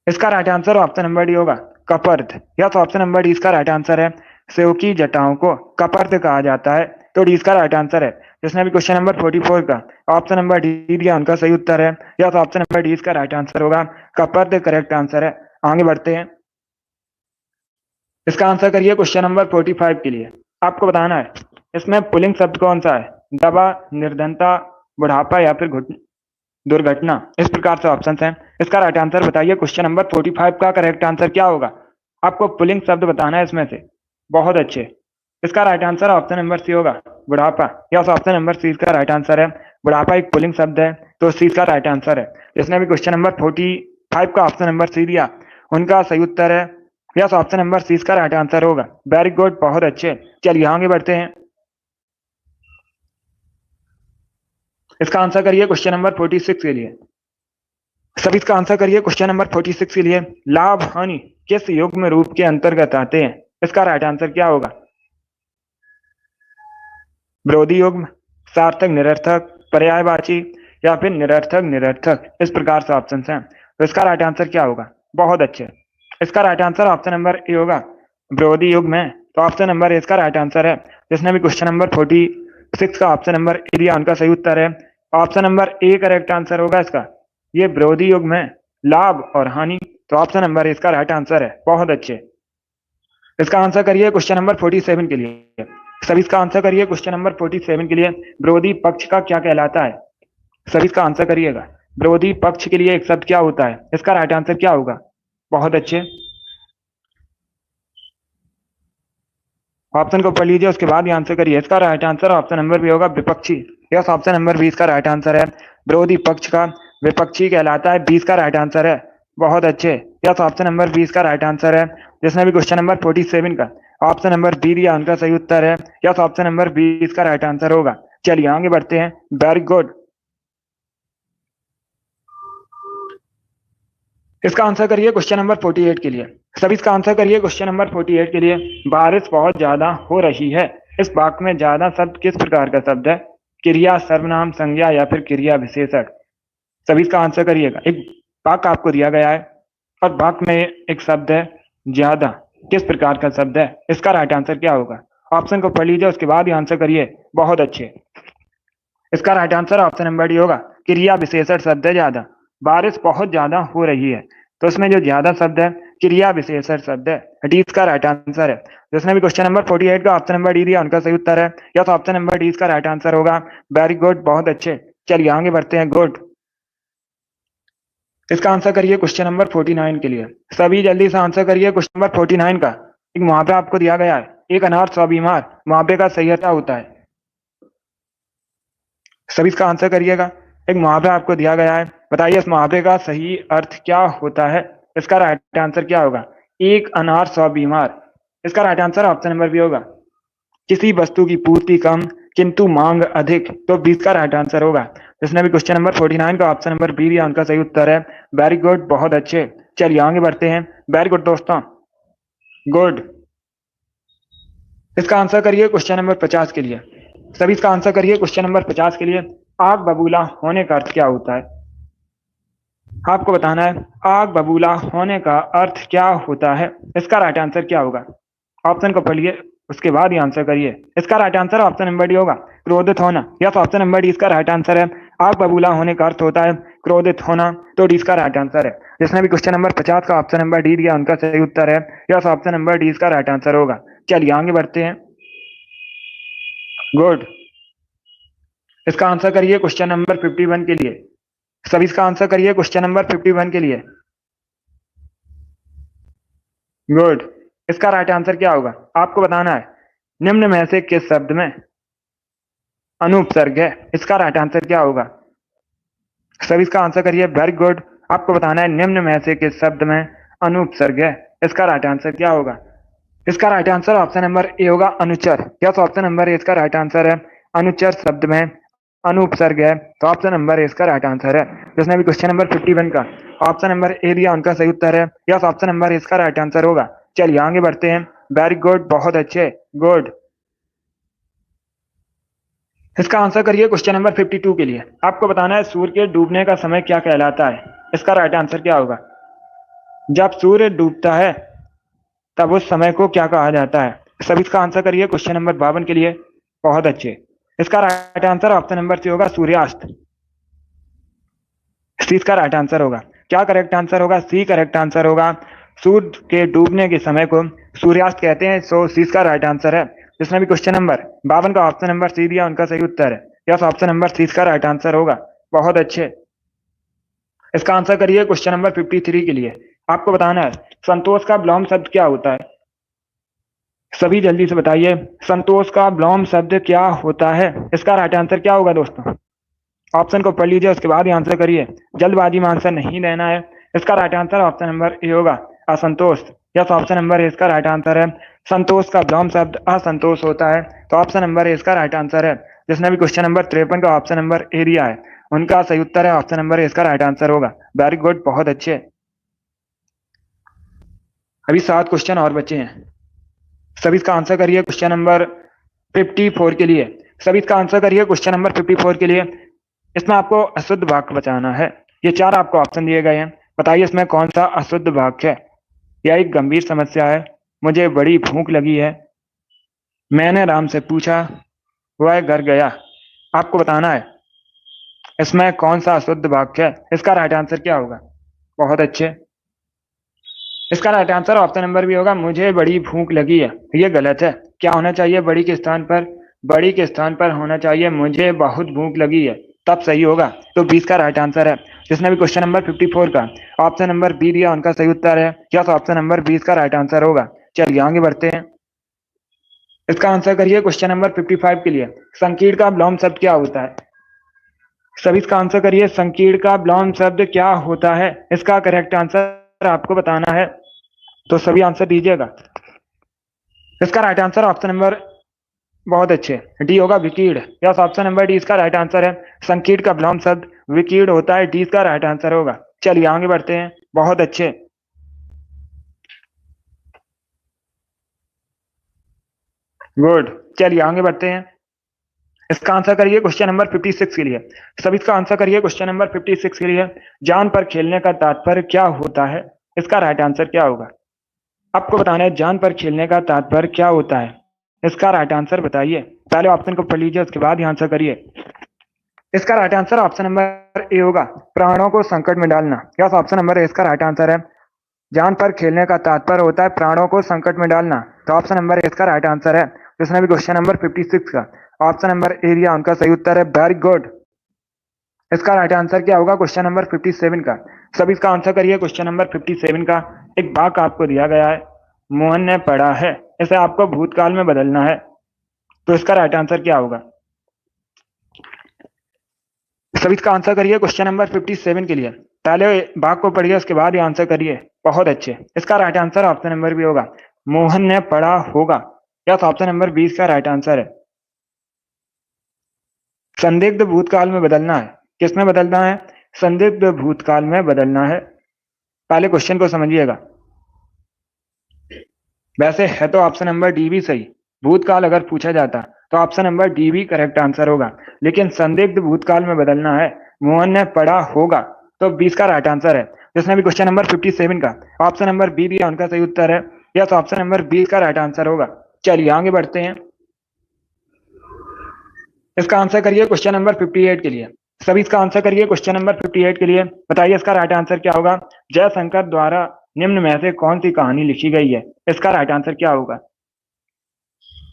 इसका right answer option number D होगा, कपर्द। यस, ऑप्शन नंबर डी इसका राइट आंसर है। सेव की जटाओं को कपर्द कहा जाता है, तो डी इसका राइट आंसर है। जिसने भी क्वेश्चन नंबर 44 का ऑप्शन नंबर डी दिया उनका सही उत्तर है। यस, ऑप्शन नंबर डी इसका राइट आंसर होगा, कपर्द करेक्ट आंसर है। आगे बढ़ते हैं। इसका आंसर करिए क्वेश्चन नंबर 45 के लिए। आपको बताना है इसमें पुल्लिंग शब्द कौन सा है? दवा, निर्धनता, बुढ़ापा या फिर दुर्घटना। इस प्रकार से ऑप्शन हैं। इसका राइट आंसर बताइए क्वेश्चन नंबर 45 का करेक्ट आंसर क्या होगा? आपको पुल्लिंग शब्द बताना है इसमें से। बहुत अच्छे। इसका right answer option number C होगा, बुढ़ापा। यस, ऑप्शन नंबर सी इसका राइट आंसर है। बुढ़ापा एक पुल्लिंग शब्द है, तो सी इसका राइट आंसर है। जिसने भी क्वेश्चन नंबर 45 का ऑप्शन नंबर सी दिया उनका सही उत्तर है। यस, ऑप्शन नंबर सी इसका राइट आंसर होगा। वेरी गुड, बहुत अच्छे। चलिए आगे बढ़ते हैं। इसका आंसर करिए क्वेश्चन नंबर 46 के लिए। सभी इसका आंसर करिए क्वेश्चन नंबर 46 के लिए। लाभ हानि किस युग्म रूप के अंतर्गत आते हैं? इसका राइट आंसर क्या होगा? विरोधी युग्म, सार्थक निरर्थक, पर्यायवाची या फिर निरर्थक निरर्थक। इस प्रकार से ऑप्शन हैं। तो इसका राइट आंसर क्या होगा? बहुत अच्छे। इसका right answer option number A होगा, विरोधी युग्म है, तो ऑप्शन नंबर ए इसका राइट आंसर है। जिसने भी क्वेश्चन नंबर 46 का ऑप्शन नंबर ए दिया उनका सही उत्तर है। Option number A correct answer होगा इसका। ये विरोधी युग्म है, लाभ और हानि, तो ऑप्शन नंबर इसका राइट आंसर है। बहुत अच्छे। इसका आंसर करिए क्वेश्चन नंबर 47 के लिए। सभी इसका आंसर करिए क्वेश्चन नंबर 47 के लिए। विरोधी पक्ष का क्या कहलाता है? सभी इसका आंसर करिएगा। विरोधी पक्ष के लिए एक शब्द क्या होता है? इसका राइट आंसर क्या होगा? बहुत अच्छे, ऑप्शन को पढ़ लीजिए, उसके बाद ही आंसर करिए। इसका right answer option number B होगा, विपक्षी। यस, ऑप्शन नंबर 20 का राइट आंसर है। विरोधी पक्ष का विपक्षी कहलाता है, 20 का राइट आंसर है। बहुत अच्छे, यस, ऑप्शन नंबर 20 का राइट आंसर है। जिसने भी क्वेश्चन नंबर 47 का ऑप्शन नंबर बी दिया, उनका सही उत्तर है। यस, ऑप्शन नंबर 20 का राइट आंसर होगा। चलिए आगे बढ़ते हैं। Very good. इसका आंसर करिए क्वेश्चन नंबर 48 के लिए। सभी इसका आंसर करिए क्वेश्चन नंबर 48 के लिए। बारिश बहुत ज्यादा हो रही है। इस वाक्य में ज्यादा शब्द किस प्रकार का शब्द है? क्रिया, सर्वनाम, संज्ञा या फिर क्रिया विशेषण? सभी इसका आंसर करिएगा। एक वाक्य आपको दिया गया है और वाक्य में एक शब्द है ज्यादा। किस प्रकार का शब्द है? इसका राइट आंसर क्या होगा? ऑप्शन को पढ़ लीजिए, उसके बाद ही आंसर करिए। बहुत अच्छे, इसका right answer option number D होगा, क्रिया विशेषण शब्द है ज्यादा। बारिश बहुत ज्यादा हो रही है, तो उसमें जो ज्यादा शब्द है क्रिया विशेषण शब्द है। डी इसका राइट आंसर है। जिसने भी क्वेश्चन नंबर 48 का ऑप्शन नंबर डी दिया, उनका सही उत्तर है। यस, ऑप्शन नंबर डी इसका राइट आंसर होगा। वेरी गुड, बहुत अच्छे। चलिए आगे बढ़ते हैं। गुड। इसका आंसर करिए क्वेश्चन नंबर 49 के लिए। सभी जल्दी से आंसर करिए क्वेश्चन नंबर 49 का। एक मुहावरा आपको दिया गया है, एक अनार 100 बीमार। मुहावरे का सही अर्थ क्या होता है? सभी इसका आंसर करिएगा। एक मुहावरा आपको दिया गया है, बताइए इस मुहावरे का सही अर्थ क्या होता है? इसका राइट आंसर क्या होगा? एक अनार 100 बीमार। इसका right answer option number B होगा, किसी वस्तु की पूर्ति कम किंतु मांग अधिक, तो 20 का राइट आंसर होगा। जिसने भी क्वेश्चन नंबर 49 का ऑप्शन नंबर बी दिया, उनका सही उत्तर है। वेरी गुड, बहुत अच्छे। चलिए आगे बढ़ते हैं। वेरी गुड दोस्तों, गुड। इसका आंसर करिए क्वेश्चन नंबर 50 के लिए। सभी इसका आंसर करिए क्वेश्चन नंबर 50 के लिए। आग बबूला होने का अर्थ क्या होता है? आपको बताना है आग बबूला होने का अर्थ क्या होता है। इसका राइट आंसर क्या होगा? ऑप्शन को पढ़िए, उसके बाद ही आंसर करिए। इसका right answer option number D होगा, क्रोधित होना। यस, ऑप्शन नंबर डी इसका राइट आंसर है। आग बबूला होने का अर्थ होता है क्रोधित होना, तो डी इसका राइट आंसर है। जिसने भी क्वेश्चन नंबर 50 का ऑप्शन नंबर डी दिया, उनका सही उत्तर है। यस, ऑप्शन नंबर डी इसका राइट आंसर होगा। चलिए आगे बढ़ते हैं। गुड। इसका आंसर करिए क्वेश्चन नंबर 51 के लिए। सभी इसका आंसर करिए क्वेश्चन नंबर 51 के लिए। गुड। इसका राइट आंसर क्या होगा? आपको बताना है निम्न में से किस शब्द में अनुपसर्ग है। इसका राइट आंसर क्या होगा? सभी इसका आंसर करिए। Very good. आपको बताना है निम्न में से किस शब्द में अनुपसर्ग है। इसका राइट आंसर क्या होगा? इसका right answer option number A होगा, अनुचर। यस, ऑप्शन नंबर ए इसका राइट आंसर है। अनुचर शब्द में अनुपसर्ग है, तो ऑप्शन नंबर ए इसका राइट आंसर है। जिसने भी क्वेश्चन नंबर 51 का ऑप्शन नंबर ए दिया, उनका सही उत्तर है। यस, ऑप्शन नंबर ए इसका राइट आंसर होगा। चलिए आगे बढ़ते हैं। वेरी गुड, बहुत अच्छे। गुड। इसका आंसर करिए क्वेश्चन नंबर 52 के लिए। आपको बताना है सूर्य के डूबने का समय क्या कहलाता है। इसका राइट आंसर क्या होगा? जब सूर्य डूबता है तब उस समय को क्या कहा जाता है। सभी इसका आंसर करिए क्वेश्चन नंबर 52 के लिए। बहुत अच्छे। इसका right answer option number C होगा, सूर्यास्त। सी इसका राइट आंसर होगा। क्या करेक्ट आंसर होगा? सी करेक्ट आंसर होगा। सूर्य के डूबने के समय को सूर्यास्त कहते हैं, सो सी इसका राइट आंसर है। जिसने भी क्वेश्चन नंबर 52 का ऑप्शन नंबर सी दिया, उनका सही उत्तर है। यस, ऑप्शन नंबर सी इसका राइट आंसर होगा। बहुत अच्छे। इसका आंसर करिए क्वेश्चन नंबर 53 के लिए। आपको बताना है संतोष का विलोम शब्द क्या होता है। सभी जल्दी से बताइए, संतोष का विलोम शब्द क्या होता है। इसका राइट आंसर क्या होगा दोस्तों? ऑप्शन को पढ़ लीजिए, उसके बाद ही आंसर करिए। जल्दबाजी में आंसर नहीं देना है। इसका right answer option number A होगा, असंतोष। यस, ऑप्शन नंबर ए इसका राइट आंसर है। संतोष का विलोम शब्द असंतोष होता है, तो ऑप्शन नंबर ए इसका राइट आंसर है। जिसने भी क्वेश्चन नंबर 53 का ऑप्शन नंबर ए दिया है, उनका सही उत्तर है ऑप्शन नंबर ए इसका राइट आंसर होगा। वेरी गुड, बहुत अच्छे। अभी 7 क्वेश्चन और बचे हैं। सभी इसका आंसर करिए क्वेश्चन नंबर 54 के लिए। सभी इसका आंसर करिए क्वेश्चन नंबर 54 के लिए। इसमें आपको अशुद्ध वाक्य बचाना है। ये 4 आपको ऑप्शन दिए गए हैं, बताइए इसमें कौन सा अशुद्ध वाक्य है। यह एक गंभीर समस्या है, मुझे बड़ी भूख लगी है, मैंने राम से पूछा, वह घर गया। आपको बताना है इसमें कौन सा अशुद्ध वाक्य है। इसका राइट आंसर क्या होगा? बहुत अच्छे। इसका राइट आंसर ऑप्शन नंबर भी होगा, मुझे बड़ी भूख लगी है। ये गलत है। क्या होना चाहिए? बड़ी के स्थान पर होना चाहिए मुझे बहुत भूख लगी है। तब सही होगा। तो 20 का राइट आंसर है। जिसने भी क्वेश्चन नंबर 54 का ऑप्शन नंबर बी दिया उनका सही उत्तर है। यस, ऑप्शन नंबर 20 का राइट आंसर होगा। चलिए आगे बढ़ते हैं। इसका आंसर करिए क्वेश्चन नंबर 55 के लिए। संकीर्ण का विलोम शब्द क्या होता है? सभी इसका आंसर करिए। संकीर्ण का विलोम शब्द क्या होता है? इसका करेक्ट आंसर आपको बताना है, तो सभी आंसर दीजिएगा। इसका राइट आंसर ऑप्शन नंबर, बहुत अच्छे, डी होगा, विकीर्ण। यस, ऑप्शन नंबर डी इसका राइट आंसर है। संकीर्ण का विलोम शब्द विकीर्ण होता है। डी इसका राइट आंसर होगा। चलिए आगे बढ़ते हैं। बहुत अच्छे। गुड। चलिए आगे बढ़ते हैं। इसका आंसर करिए क्वेश्चन नंबर 56 के लिए। सभी इसका आंसर करिए क्वेश्चन नंबर 56 के लिए। जान पर खेलने का तात्पर्य क्या होता है? इसका राइट आंसर क्या होगा? आपको बताना है जान पर खेलने का तात्पर्य क्या होता है। इसका राइट आंसर बताइए। पहले ऑप्शन को पढ़ लीजिए, उसके बाद ही आंसर करिए। इसका right answer option number A होगा, प्राणों को संकट में डालना। यस, ऑप्शन नंबर ए इसका राइट आंसर है। जान पर खेलने का तात्पर्य होता है प्राणों को संकट में डालना। तो ऑप्शन नंबर ए इसका राइट आंसर है। जिसने भी क्वेश्चन नंबर 56 का ऑप्शन नंबर ए दिया उनका सही उत्तर है। Very good. इसका राइट आंसर क्या होगा क्वेश्चन नंबर 57 का? सभी इसका आंसर करिए क्वेश्चन नंबर 57 का। एक वाक्य आपको दिया गया है, मोहन ने पढ़ा है, इसे आपको भूतकाल में बदलना है। तो इसका राइट आंसर क्या होगा? सभी इसका आंसर करिए क्वेश्चन नंबर 57 के लिए। पहले वाक्य को पढ़िए, उसके बाद ही आंसर करिए। बहुत अच्छे। इसका right answer option number B होगा, मोहन ने पढ़ा होगा। यस, ऑप्शन नंबर 20 का राइट आंसर है। संदिग्ध भूतकाल में बदलना है, किसमें बदलना है? संदिग्ध भूतकाल में बदलना है। पहले क्वेश्चन को समझिएगा। वैसे है तो ऑप्शन नंबर डी भी सही। भूतकाल अगर पूछा जाता तो ऑप्शन नंबर डी भी करेक्ट आंसर होगा, लेकिन संदिग्ध भूतकाल में बदलना है। मोहन ने पढ़ा होगा, तो 20 का राइट आंसर है। जिसने भी क्वेश्चन नंबर 57 का ऑप्शन नंबर बी दिया उनका सही उत्तर है। यस, ऑप्शन नंबर 20 का राइट आंसर होगा। चलिए आगे बढ़ते हैं। इसका आंसर करिए क्वेश्चन नंबर 58 के लिए। सभी इसका आंसर करिए क्वेश्चन नंबर 58 के लिए। बताइए इसका राइट आंसर क्या होगा? जयशंकर द्वारा निम्न में से कौन सी कहानी लिखी गई है? इसका राइट आंसर क्या होगा?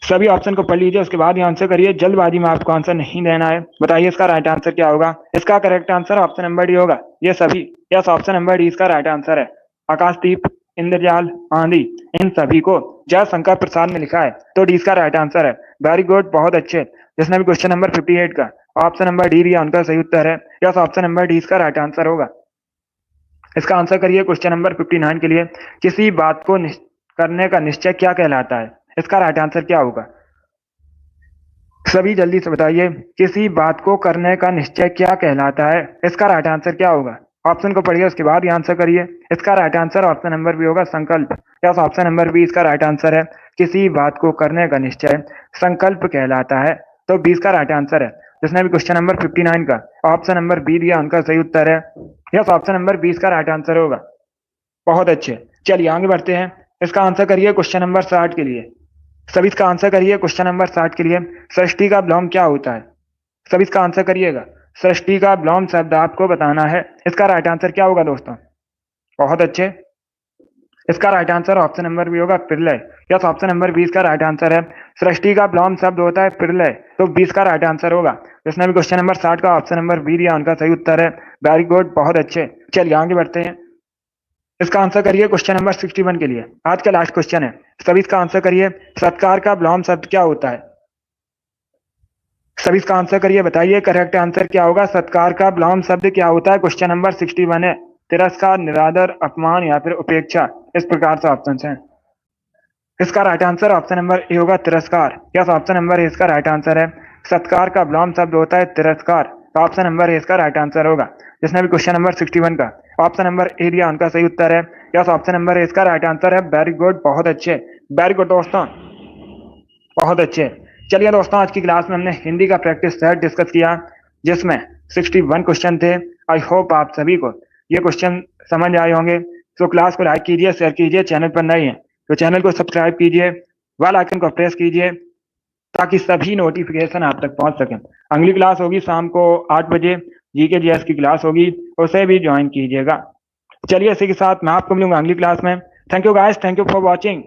सभी ऑप्शन को पढ़ लीजिए, उसके बाद ही आंसर करिए। जल्दबाजी में आपको आंसर नहीं देना है। बताइए इसका राइट आंसर क्या होगा? इसका correct answer option number D होगा। ये सभी, यस, ऑप्शन नंबर डी इसका राइट आंसर है। आकाशदीप, इंद्रजाल, आंधी, इन सभी को जयशंकर प्रसाद ने लिखा है, तो डी इसका राइट आंसर है। वेरी गुड, बहुत अच्छे। जिसने भी क्वेश्चन नंबर 58 का ऑप्शन नंबर डी दिया उनका सही उत्तर है। यस, ऑप्शन नंबर डी इसका राइट आंसर होगा। इसका आंसर करिए क्वेश्चन नंबर 59 के लिए। किसी बात को करने का निश्चय क्या कहलाता है? इसका राइट आंसर क्या होगा? सभी जल्दी से बताइए, किसी बात को करने का निश्चय क्या कहलाता है? इसका राइट आंसर क्या होगा? ऑप्शन को पढ़िए, उसके बाद ही आंसर करिए। इसका right answer option number B होगा, संकल्प। यस, ऑप्शन नंबर बी इसका राइट आंसर है। किसी बात को करने का निश्चय संकल्प कहलाता है, तो 20 का राइट आंसर है। जिसने भी क्वेश्चन नंबर 59 का ऑप्शन नंबर बी दिया उनका सही उत्तर है। यस, ऑप्शन नंबर 20 का राइट आंसर होगा। बहुत अच्छे। चलिए आगे बढ़ते हैं। इसका आंसर करिए क्वेश्चन नंबर 60 के लिए। सभी इसका आंसर करिए क्वेश्चन नंबर 60 के लिए। सृष्टि का विलोम क्या होता है? सभी इसका आंसर करिएगा। सृष्टि का विलोम शब्द आपको बताना है। इसका राइट आंसर क्या होगा दोस्तों? बहुत अच्छे। इसका right answer option number B होगा, प्रलय। यस, ऑप्शन नंबर 20 का राइट आंसर है। सृष्टि का विलोम शब्द होता है प्रलय, तो 20 का राइट आंसर होगा। जिसने भी क्वेश्चन नंबर 60 का ऑप्शन नंबर बी दिया उनका सही उत्तर है। वेरी गुड, बहुत अच्छे। चलिए आगे बढ़ते हैं। इसका आंसर करिए क्वेश्चन नंबर 61 के लिए। आज का लास्ट क्वेश्चन है, सभी इसका आंसर करिए। सत्कार का विलोम शब्द क्या होता है? सभी इसका आंसर करिए। बताइए करेक्ट आंसर क्या होगा? सत्कार का विलोम शब्द क्या होता है? क्वेश्चन नंबर 61 है। तिरस्कार, निरादर, अपमान या फिर उपेक्षा, इस प्रकार से ऑप्शन हैं। इसका right answer option number A होगा, तिरस्कार। यस, ऑप्शन नंबर ए इसका राइट आंसर है। सत्कार का विलोम शब्द होता है तिरस्कार, तो ऑप्शन नंबर ए इसका राइट आंसर होगा। जिसने भी क्वेश्चन नंबर 61 का ऑप्शन नंबर ए दिया उनका सही उत्तर है। यस, ऑप्शन नंबर ए इसका राइट आंसर है। वेरी गुड, बहुत अच्छे। वेरी गुड दोस्तों, बहुत अच्छे। चलिए दोस्तों, आज की क्लास में हमने हिंदी का प्रैक्टिस सेट डिस्कस किया, जिसमें 61 क्वेश्चन थे। आई होप आप सभी को ये क्वेश्चन समझ आए होंगे। तो क्लास को लाइक कीजिए, शेयर कीजिए। चैनल पर नए हैं तो चैनल को सब्सक्राइब कीजिए, बेल आइकन को प्रेस कीजिए, ताकि सभी नोटिफिकेशन आप तक पहुंच सकें। अगली क्लास होगी शाम को 8 बजे, जीके जीएस की क्लास होगी, उसे भी ज्वाइन कीजिएगा। चलिए इसी के साथ मैं आपको मिलूंगा अगली क्लास में। Thank you guys, thank you for watching.